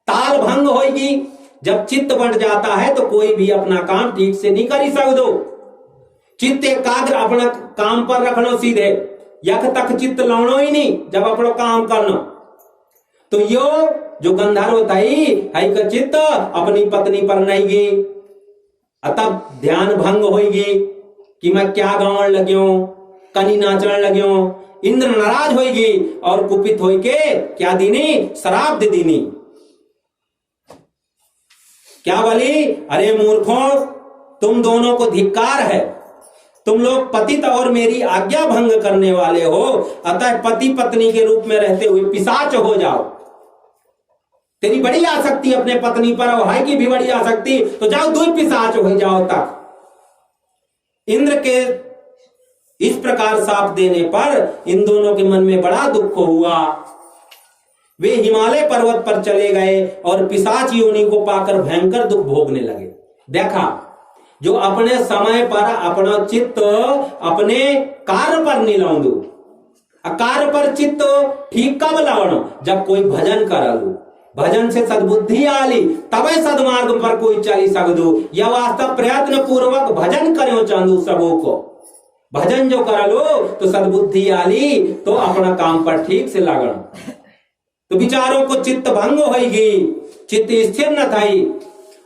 ताल भंग होगी। जब चित्त बढ़ जाता है तो कोई भी अपना काम ठीक से नहीं कर सकदो। चित्त एकाग्र अपना काम पर रखनो, सीधे यक तक चित्त लानो ही नहीं जब अपना काम करना। तो यो जो गंधर्व थई हई का चित्त अपनी पत्नी पर नहीं गई, तब ध्यान भंग होगी कि मैं क्या गावन लग्यो, कनी नाचने लग्यो। इंद्र नाराज होगी और कुपित होके क्या दीनी, शराब दे दीनी। क्या बोली, अरे मूर्खों, तुम दोनों को धिक्कार है, तुम लोग पतित और मेरी आज्ञा भंग करने वाले हो, अतः पति पत्नी के रूप में रहते हुए पिशाच हो जाओ। तेरी बड़ी आसक्ति अपने पत्नी पर और है की भी बड़ी आसक्ति, तो जाओ दुई पिशाच हो जाओ तक। इंद्र के इस प्रकार शाप देने पर इन दोनों के मन में बड़ा दुख हुआ। वे हिमालय पर्वत पर चले गए और पिशाच योनि को पाकर भयंकर दुख भोगने लगे। देखा, जो अपने समय पर अपना चित्त अपने कार्य पर नहीं लाऊं, कार्य पर चित्त ठीक कब लावणो, जब कोई भजन करलू, भजन से सद्बुद्धि आली तबे सदमार्ग पर कोई चली सकदू। यह वास्तव प्रयत्न पूर्वक भजन करो चांदू सबों को, भजन जो करलो तो सद्बुद्धि आली तो अपना काम पर ठीक से लगन। तो विचारों को चित्त भंग होगी, चित्त स्थिर न थई,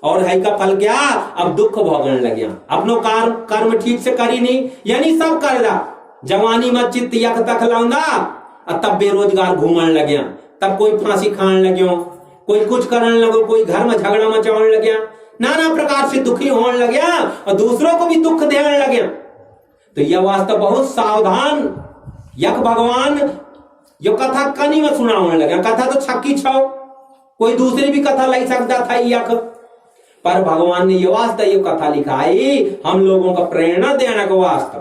और है का फल क्या, अब दुख भोगने लगे। अपनो कर्म ठीक से करी नहीं, यानी सब कर दा, जवानी में चित्त यक तक लाऊंगा, तब बेरोजगार घूमने लगे, तब कोई फांसी खाने लगे, कोई कुछ करने लगो, कोई घर में झगड़ा मचाने लगे, नाना प्रकार से दुखी होने लगे और दूसरों को भी दुख देने लगे। तो यह वास्तव बहुत सावधान यक भगवान जो कथा कनी में सुनाने लगे। कथा तो छक्की छो, कोई दूसरी भी कथा लाई सकता था यक, पर भगवान ने ये वास्तव ये कथा लिखाई हम लोगों का प्रेरणा देने का वास्ता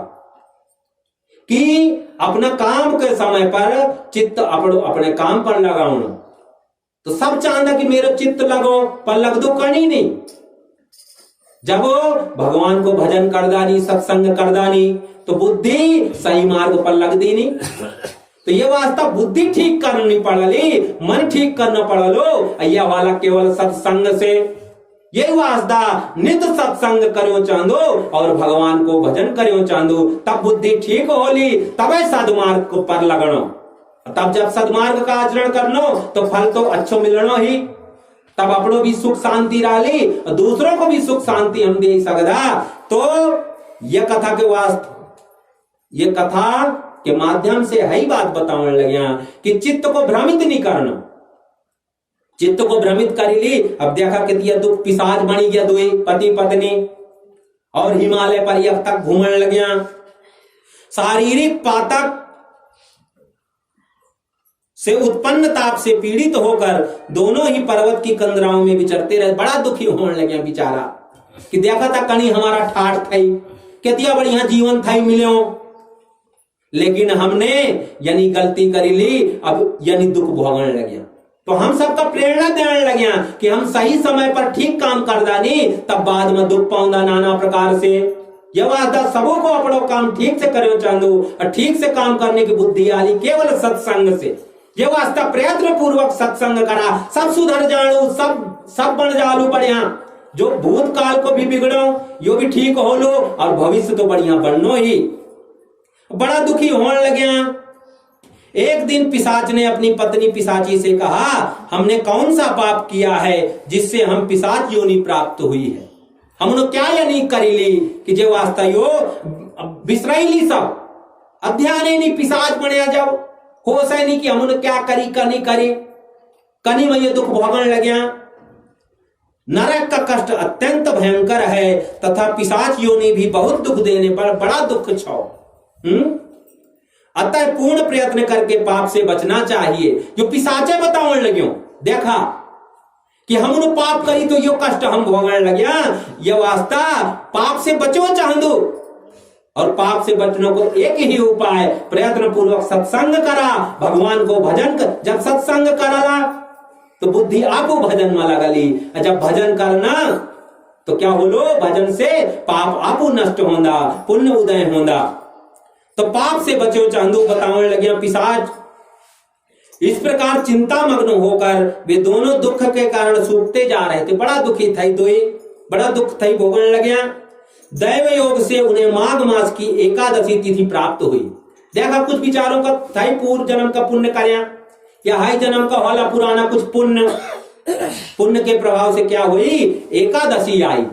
कि अपना काम के समय पर चित्त अपने काम पर लगाओ। तो सब चाहता कि मेरा चित्त लगो, पर लग दो कहीं नहीं। जब भगवान को भजन कर दानी, सत्संग कर दानी, तो बुद्धि सही मार्ग पर लग दी नहीं। तो ये वास्तव बुद्धि ठीक करनी पड़ली, मन ठीक करना पड़लो। यह वाला केवल सत्संग से, यही वास्ता नित्य सत्संग करो चांदो और भगवान को भजन करो चांदो, तब बुद्धि ठीक होली, तबे सदमार्ग को पर लगनो। तब जब सदमार्ग का आचरण करनो तो फल तो अच्छो मिलनो ही, तब अपनो भी सुख शांति रही और दूसरों को भी सुख शांति हम दे सकदा। तो यह कथा के वास्ते, ये कथा के माध्यम से है बात बताने लगे कि चित्त को भ्रमित नहीं करना। चित्त को भ्रमित कर ली, अब देखा कि यह दुख पिशाच बनी गया, दुई पति पत्नी और हिमालय पर यक तक घूमने लगे। शारीरिक पातक से उत्पन्न ताप से पीड़ित होकर दोनों ही पर्वत की कंदराओं में विचरते रहे। बड़ा दुखी होने लगे बेचारा कि देखा था कहीं हमारा ठाठ थई, कितना बढ़िया जीवन थई मिलो, लेकिन हमने यानी गलती करी ली, अब यानी दुख भोगने लगे। तो हम सबका प्रेरणा देने लगे कि हम सही समय पर ठीक काम कर दानी, तब बाद में दुख पाऊंगा नाना प्रकार से। यह वास्ता सबों को अपना काम ठीक से करो चांदो और ठीक से काम करने की बुद्धि आली केवल सत्संग से। यह वास्ता प्रयत्न पूर्वक सत्संग करा, सब सुधर जालू, सब बन जालू बढ़िया। जो भूतकाल को भी बिगड़ो यो भी ठीक हो लो और भविष्य तो बढ़िया बननो ही। बड़ा दुखी होने लगे। एक दिन पिशाच ने अपनी पत्नी पिशाची से कहा, हमने कौन सा पाप किया है जिससे हम पिशाच योनि प्राप्त हुई है। हमने क्या यानी करी ली कि जो वास्ता यो बिसराई ली, सब अध्यान नहीं पिशाच बने जाओ, होश है नहीं कि हमने क्या करी कनी करे, कनी में ये दुख भोगने लगे। नरक का कष्ट अत्यंत भयंकर है तथा पिशाच योनि भी बहुत दुख देने पर बड़ा दुख छो। अतः पूर्ण प्रयत्न करके पाप से बचना चाहिए। जो पिशाचे बताने लगे, देखा कि हमने पाप करी तो यो कष्ट हम भोगने लगे। यह वास्ता पाप से बचो चाहूं, और पाप से बचने को एक ही उपाय, प्रयत्न पूर्वक सत्संग करा, भगवान को भजन कर। जब सत्संग करा तो बुद्धि आपो भजन में लगली। जब भजन करना तो क्या बोलो, भजन से पाप आपो नष्ट होंदा, पुण्य उदय होंदा। तो पाप से बचो चांदू बताने लगे पिशाच। इस प्रकार चिंता मग्न होकर वे दोनों दुख के कारण सूखते जा रहे थे। बड़ा दुखी थई, तो बड़ा दुख थई भोगने लगे। दैव योग से उन्हें माघ मास की एकादशी तिथि प्राप्त हुई। देखा कुछ विचारों का थई पूर्व जन्म का पुण्य कार्य या हाई जन्म का वाला पुराना कुछ पुण्य के प्रभाव से क्या हुई, एकादशी आई।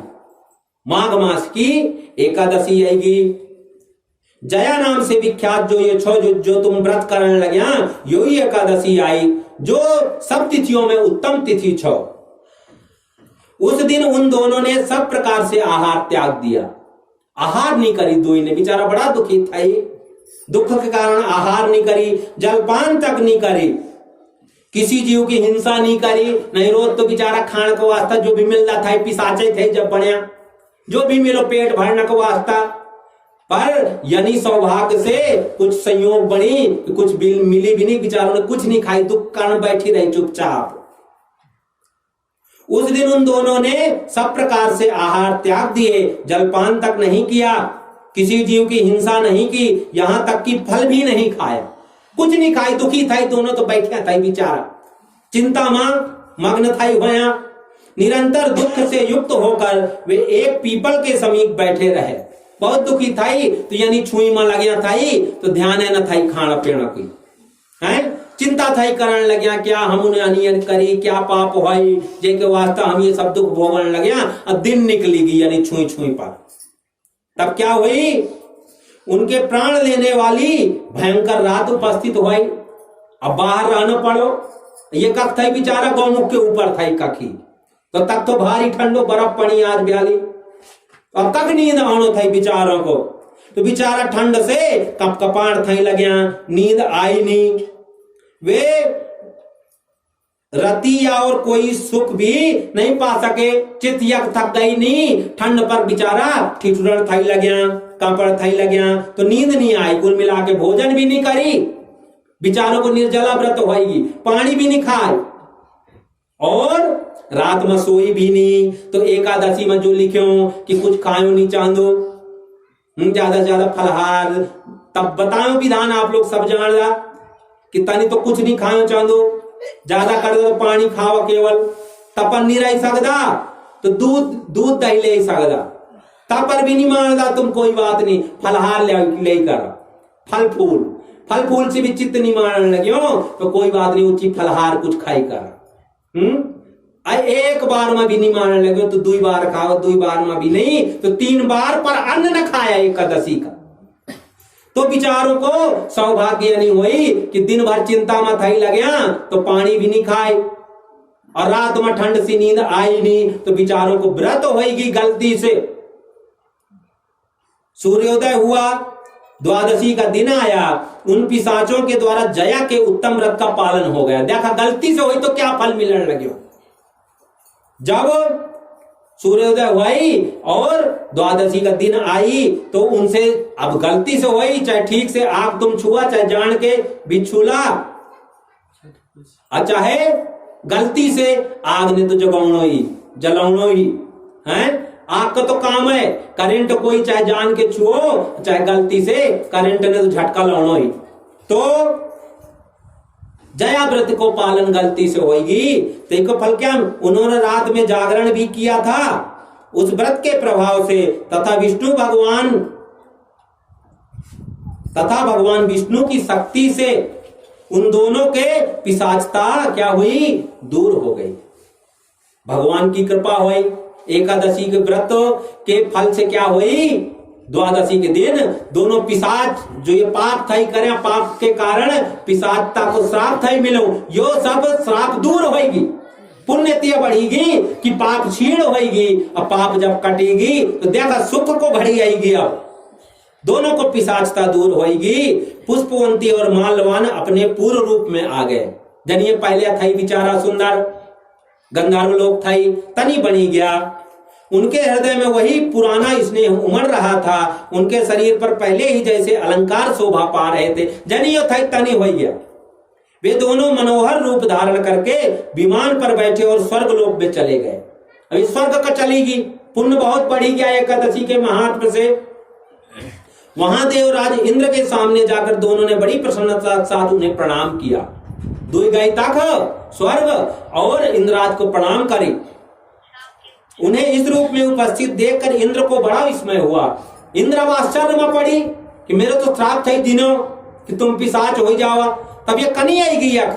माघ मास की एकादशी आएगी। जया नाम से विख्यात जो ये छो जो तुम व्रत करने लगे, यो ही एकादशी आई जो सब तिथियों में उत्तम तिथि छो। उस दिन उन दोनों ने सब प्रकार से आहार त्याग दिया। आहार नहीं करी, दुई ने बेचारा बड़ा दुखी था, दुख के कारण आहार नहीं करी, जलपान तक नहीं करी। किसी जीव की हिंसा नहीं करी, नहीं रोज तो बेचारा खाने को वास्ता जो भी मिल रहा था पिसाचे थे जब बढ़िया, जो भी मिलो पेट भरने को वास्ता। पर यानी सौभाग्य से कुछ संयोग बनी, कुछ मिली भी नहीं, बेचारों ने कुछ नहीं खाई, दुख कारण बैठी रही चुपचाप। उस दिन उन दोनों ने सब प्रकार से आहार त्याग दिए, जलपान तक नहीं किया, किसी जीव की हिंसा नहीं की, यहां तक कि फल भी नहीं खाया, कुछ नहीं खाई। दुखी था दोनों तो बैठे था बेचारा, चिंता मां मग्न था होया। निरंतर दुख से युक्त होकर वे एक पीपल के समीप बैठे रहे। बहुत दुखी था तो यानी छुई में लग गया था तो ध्यान है न था खाना पीना की है, चिंता था करने लग गया, क्या हम उन्हें अनियन करी, क्या पाप हुई जे के वास्ता हम ये सब दुख भोगने लग गया। अब दिन निकली गई यानी छुई छुई पर। तब क्या हुई, उनके प्राण लेने वाली भयंकर रात उपस्थित हुई। अब बाहर रहना पड़ो, ये कख था बेचारा गौमुख के ऊपर था कखी, तो तक तो भारी ठंडो बर्फ पड़ी आज ब्याली, अब तक नींद आनो था बेचारों को, तो बेचारा ठंड से कपकपाड़ था लग्या, नींद आई नहीं। वे रतिया और कोई सुख भी नहीं पा सके, चित यक थक गई नहीं, ठंड पर बेचारा ठिठुरन थाई लग्या, कांपड़ थाई लग्या, तो नींद नहीं आई। कुल मिला के भोजन भी नहीं करी, बेचारों को निर्जला व्रत होगी, पानी भी नहीं खाए और रात में सोई भी नहीं। तो एकादशी में जो लिखो कि कुछ खाओ नहीं चांदो, ज्यादा से ज्यादा फलहार, तब बताओ विधान आप लोग सब जान ला कि तनी तो कुछ नहीं खाओ चांदो, ज्यादा कर दो पानी खाओ केवल, तपन नहीं रह सकता तो दूध दही ले सकता, तब पर भी नहीं मानता तुम कोई बात नहीं, फलहार ले कर, फल फूल से भी चित्त नहीं मारने लगे हो तो कोई बात नहीं, उचित फलहार कुछ खाई कर। एक बार में भी नहीं मारने लगे तो 2 बार खाओ, 2 बार में भी नहीं तो 3 बार पर अन्न न खाया एकादशी का। तो बिचारों को सौभाग्य नहीं हुई कि दिन भर चिंता में थई लग्या तो पानी भी नहीं खाए और रात में ठंड सी नींद आई नहीं, तो बिचारों को व्रत होगी गलती से। सूर्योदय हुआ, द्वादशी का दिन आया, उन पिशाचों के द्वारा जया के उत्तम व्रत का पालन हो गया। देखा गलती से हुई तो क्या फल मिलने लगे। जब सूर्योदय हुई और द्वादशी का दिन आई तो उनसे अब गलती से हुई, चाहे ठीक से आग तुम छुआ, चाहे जान के भी छूला, चाहे गलती से आग ने तो जगाउनो ही जलाउनो ही है। आग का तो काम है, करंट कोई चाहे जान के छुओ चाहे गलती से, करंट ने तो झटका लाउनो ही। तो जया व्रत को पालन गलती से होगी तो एक फल क्या, उन्होंने रात में जागरण भी किया था उस व्रत के प्रभाव से, तथा भगवान विष्णु की शक्ति से उन दोनों के पिशाचता क्या हुई, दूर हो गई। भगवान की कृपा हुई। एकादशी के व्रत के फल से क्या हुई, द्वादशी के दिन दोनों पिशाच जो ये पाप था करे, पाप के कारण पिशाचता को श्राप था मिलो, यो सब श्राप दूर होगी, पुण्यतिया बढ़ेगी कि पाप छीण होगी। अब पाप जब कटेगी तो देखा सुख को घड़ी आएगी। अब दोनों को पिशाचता दूर होगी। पुष्पवंती और माल्यवान अपने पूर्व रूप में आ गए। जनिए पहले था बेचारा सुंदर गंधर्व लोग था, तनी बनी गया, उनके हृदय में वही पुराना स्नेह उमड़ रहा था। उनके शरीर पर पहले ही जैसे अलंकार शोभा पा रहे थे, जनियो था तनी हो गया। वे दोनों मनोहर रूप धारण करके विमान पर बैठे और स्वर्ग लोक में चले गए। अभी स्वर्ग का चलेगी, पुण्य बहुत बढ़ी गया एकादशी के महात्म से। वहां देवराज इंद्र के सामने जाकर दोनों ने बड़ी प्रसन्नता के साथ उन्हें प्रणाम किया। 2 गई तक स्वर्ग और इंद्राज को प्रणाम करी। उन्हें इस रूप में उपस्थित देखकर इंद्र को बड़ा विस्मय हुआ। इंद्र अब आश्चर्य में पड़ी कि मेरे तो श्राप थे दिनों कि तुम पिशाच हो जावा, तब ये कनी आएगी यख,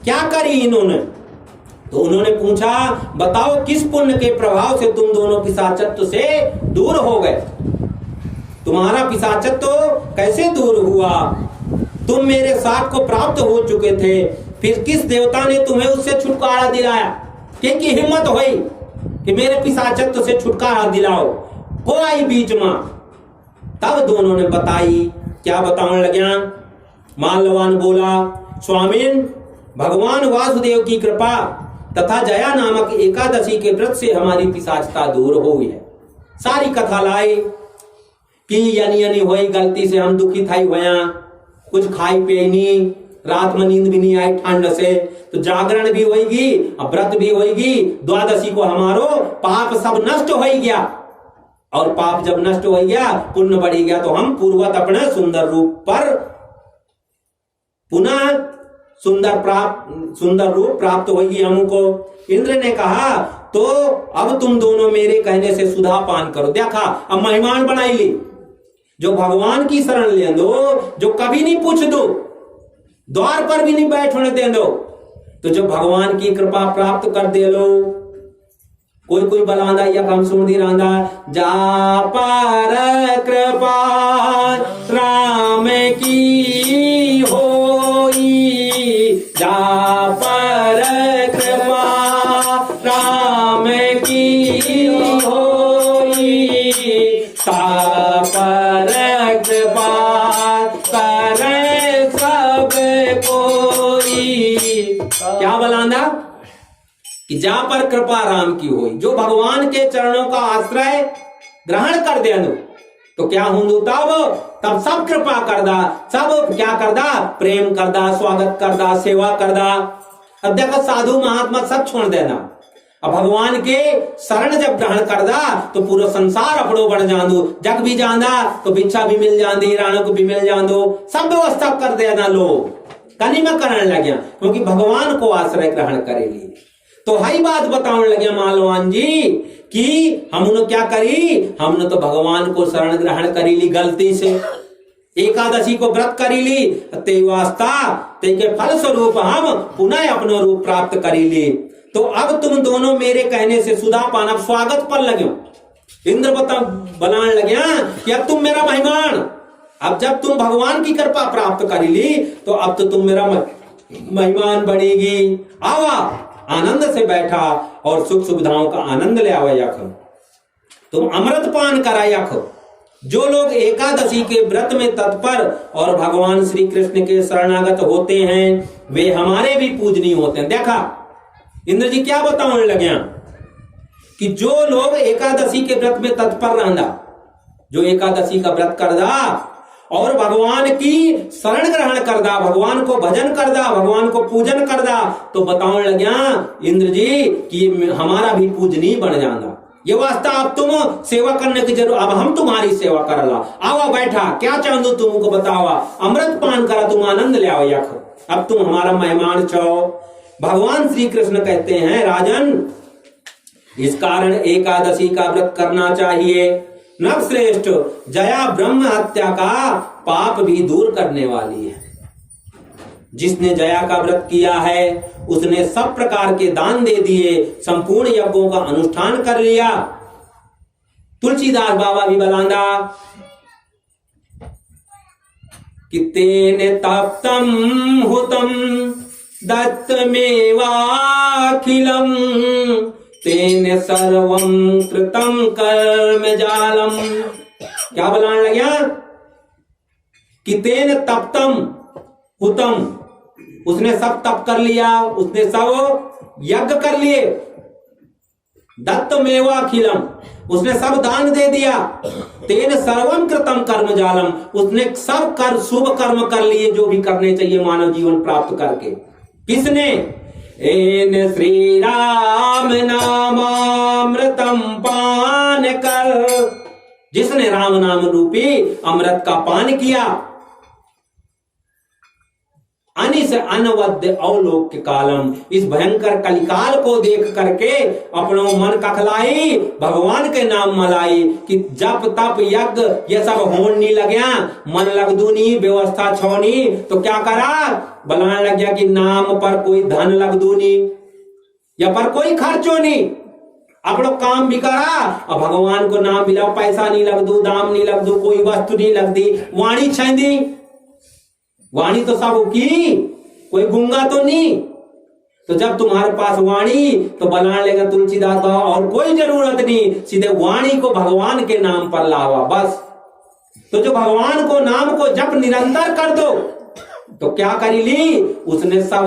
क्या करी इन्होंने। तो उन्होंने पूछा, बताओ किस पुण्य के प्रभाव से तुम दोनों पिशाचत्व से दूर हो गए, तुम्हारा पिशाचत्व कैसे दूर हुआ, तुम मेरे साथ को प्राप्त हो चुके थे, फिर किस देवता ने तुम्हें उससे छुटकारा दिलाया, क्योंकि हिम्मत हुई कि मेरे पिशाचत्व से छुटकारा दिलाओ, को आई बीच में। तब दोनों ने बताई, क्या बताने लगे। माल्यवान बोला, स्वामीन भगवान वासुदेव की कृपा तथा जया नामक एकादशी के व्रत से हमारी पिशाचता दूर हो गई है। सारी कथा लाई कि यानी हुई गलती से हम दुखी थाई हुआ, कुछ खाई पे नहीं, रात में नींद भी नहीं आई ठंड से, तो जागरण भी होगी, व्रत भी होगी। द्वादशी को हमारो पाप सब नष्ट हो गया, और पाप जब नष्ट हो गया पुण्य बढ़ी गया, तो हम पूर्वत अपने सुंदर रूप पर पुनः सुंदर रूप प्राप्त होगी हमको। इंद्र ने कहा तो अब तुम दोनों मेरे कहने से सुधा पान करो। देखा, अब मेहमान बनाई ली, जो भगवान की शरण ले दो, जो कभी नहीं पूछ दो, द्वार पर भी नहीं बैठने दे दो, तो जो भगवान की कृपा प्राप्त कर दे लो। कोई बलांदा या कम सुन दी रांदा, जा पर कृपा राम की होई, जा पर कृपा राम की होई, ता पर कृपा करे सब कोई। क्या बलांदा कि जा पर कृपा राम की होई, जो भगवान के चरणों का आश्रय ग्रहण कर दे तो क्या हूं तब सब कृपा करदा, सब क्या करदा, प्रेम करदा, स्वागत करदा, सेवा करदा। अब देखो साधु महात्मा सब छोड़ देना, अब भगवान के शरण जब ग्रहण करदा तो पूरा संसार अपड़ो बन जांदू, जग भी जांदा तो भिक्षा भी मिल जाती, राणो को भी मिल जांदो, सब व्यवस्था कर देना लोग कनी में करने लगे, क्योंकि भगवान को आश्रय ग्रहण करेगी। तो हई बात बताने लगे मालवान जी कि हमने क्या करी, हमने तो भगवान को शरण ग्रहण करी ली गलती से, एकादशी को व्रत करी ली, ते वास्ता ते के फल स्वरूप हम पुनः अपनो रूप प्राप्त करी ली। तो अब तुम दोनों मेरे कहने से सुधा पान, अब स्वागत पर लगे। इंद्र बनाने लगे कि अब तुम मेरा मेहमान, अब जब तुम भगवान की कृपा प्राप्त करी ली तो अब तो तुम मेरा मेहमान बनेगी। आवा, आनंद से बैठा और सुख सुविधाओं का आनंद ले आवा यख, तुम अमृत पान करा यख। जो लोग एकादशी के व्रत में तत्पर और भगवान श्री कृष्ण के शरणागत होते हैं वे हमारे भी पूजनीय होते हैं। देखा इंद्र जी क्या बताने लगे कि जो लोग एकादशी के व्रत में तत्पर रहना, जो एकादशी का व्रत करदा और भगवान की शरण ग्रहण करदा, भगवान को भजन करदा, भगवान को पूजन करदा, तो बताने लग्या इंद्र जी कि हमारा भी पूजनीय बन जाना। ये वास्ता अब तुम सेवा करने की जरूरत, अब हम तुम्हारी सेवा करला। आवा बैठा, क्या चाहूं तुमको बतावा, अमृत पान करा, तुम आनंद ले आओ यख, अब तुम हमारा मेहमान छो। भगवान श्री कृष्ण कहते हैं राजन, इस कारण एकादशी का व्रत करना चाहिए। नरश्रेष्ठ, जया ब्रह्म हत्या का पाप भी दूर करने वाली है। जिसने जया का व्रत किया है उसने सब प्रकार के दान दे दिए, संपूर्ण यज्ञों का अनुष्ठान कर लिया। तुलसीदास बाबा भी बलांदा कि तेने तप्तम हुतम दत्तमेवाखिलम, तेने सर्वम कृतम कर्म जालम। क्या बताने लगे कि तेने तप्तम हुतम, उसने सब तप कर लिया, उसने सब यज्ञ कर लिए। दत्तमेवाखिलम, उसने सब दान दे दिया। तेन सर्वम कृतम कर्म जालम, उसने सब कर शुभ कर्म कर लिए जो भी करने चाहिए मानव जीवन प्राप्त करके। किसने? एन श्री राम नामामृतम पान कर, जिसने राम नाम रूपी अमृत का पान किया। अनिस अनवद्य अवलोक्य कालम, इस भयंकर कलिकाल को देख करके अपनो मन कखलाई, भगवान के नाम मलाई कि जप तप यज्ञ ये सब होने नहीं लग्या, मन लगदूनी व्यवस्था छोनी, तो क्या करा, बनाने लग गया कि नाम पर कोई धन लगदूनी या पर कोई खर्चो नहीं, अपनो काम भी करा और भगवान को नाम मिला, पैसा नहीं लगदू, दाम नहीं लगदू, कोई वस्तु नहीं लगदी, वाणी छेंदी, वाणी तो सब की, कोई गूंगा तो नहीं। तो जब तुम्हारे पास वाणी तो बना लेगा तुलसीदास बाबा, और कोई जरूरत नहीं, सीधे वाणी को भगवान के नाम पर लावा बस। तो जो भगवान को नाम को जप निरंतर कर दो तो क्या करी ली, उसने सब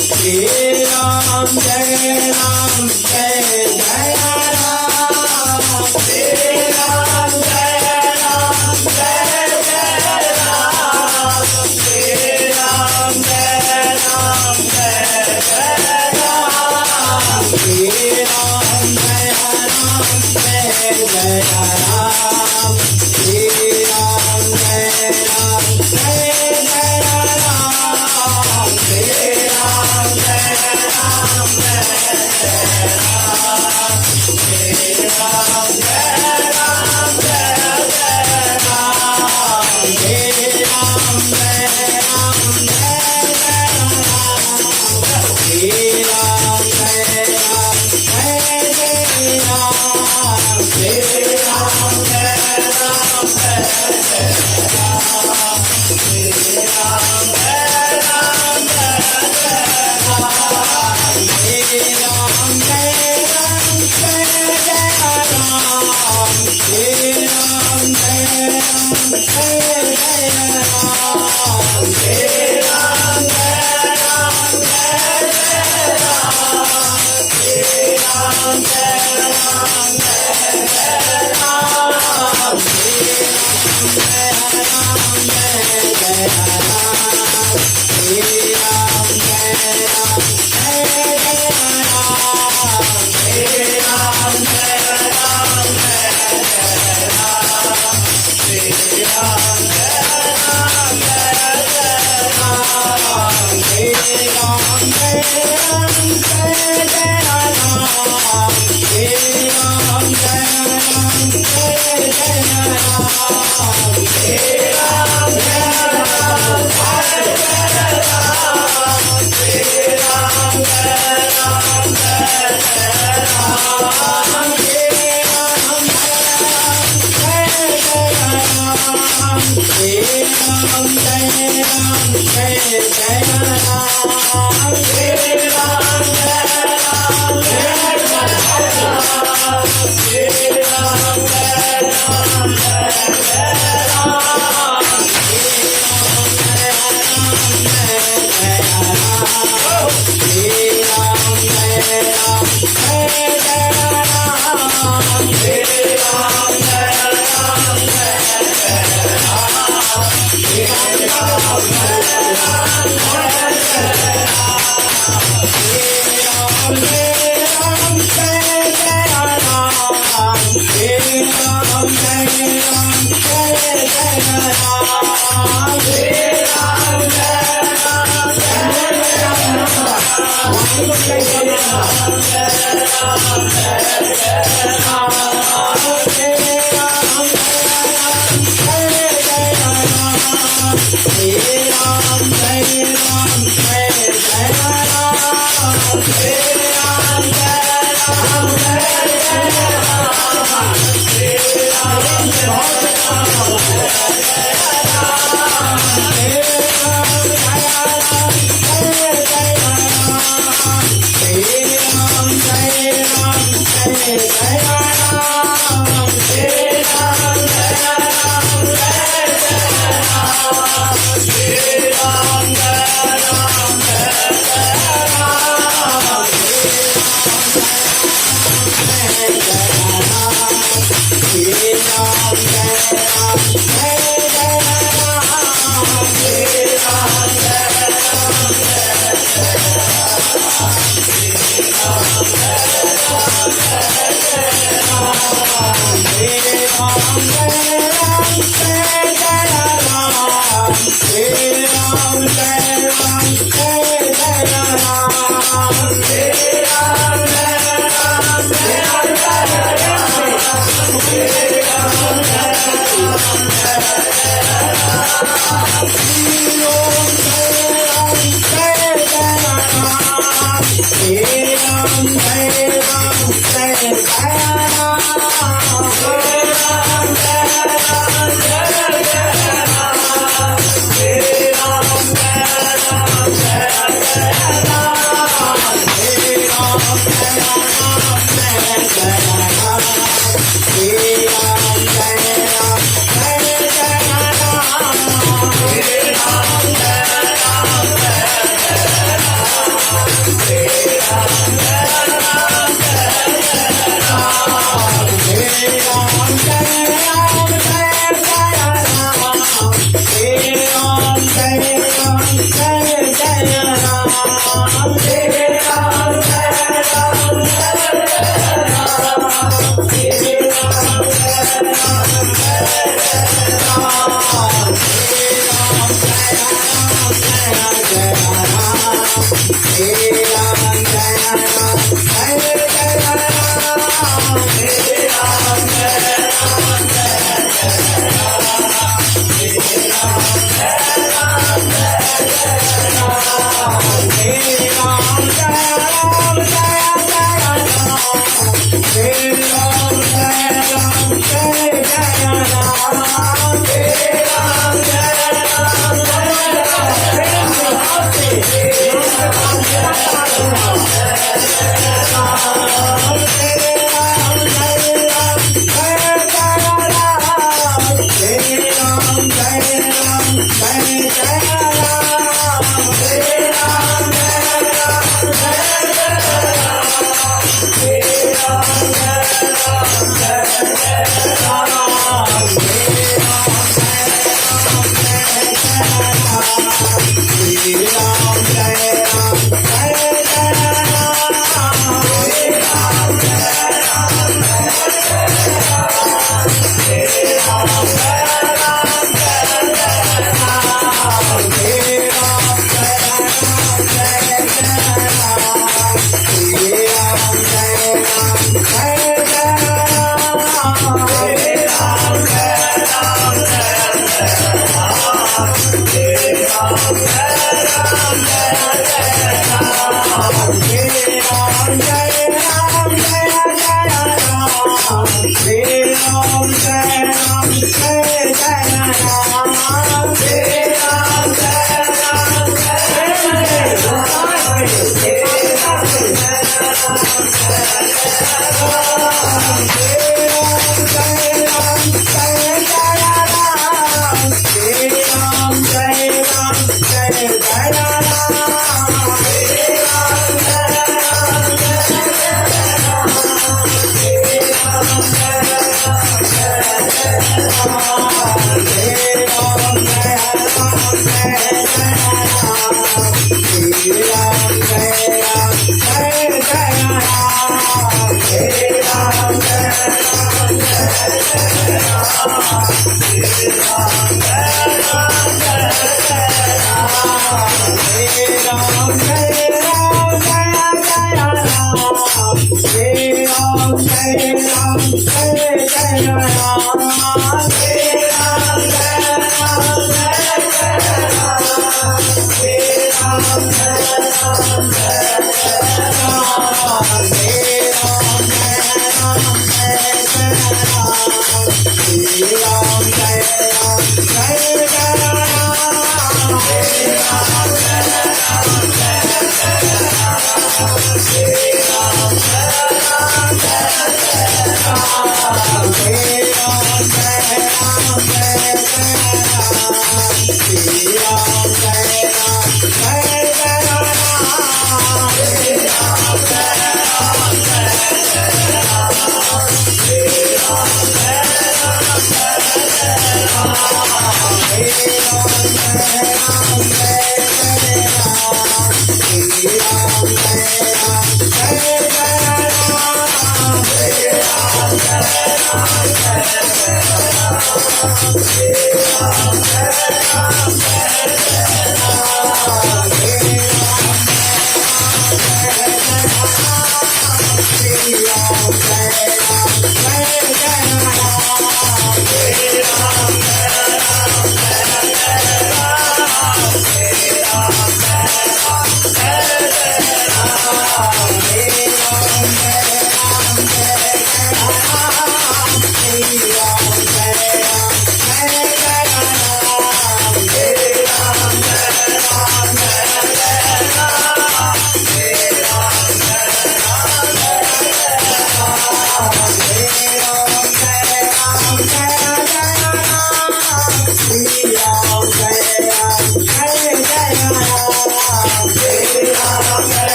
Jai Ram, Jai Ram, Jai Jai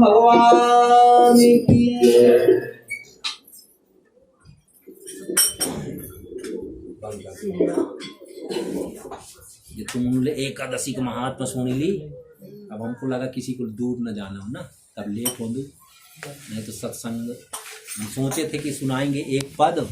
भगवान की ये तुम एकादशी का महात्मा सुन ली। अब हमको लगा किसी को दूर न जाना हो ना, तब लेट हो दू, नहीं तो सत्संग हम सोचे थे कि सुनाएंगे एक पद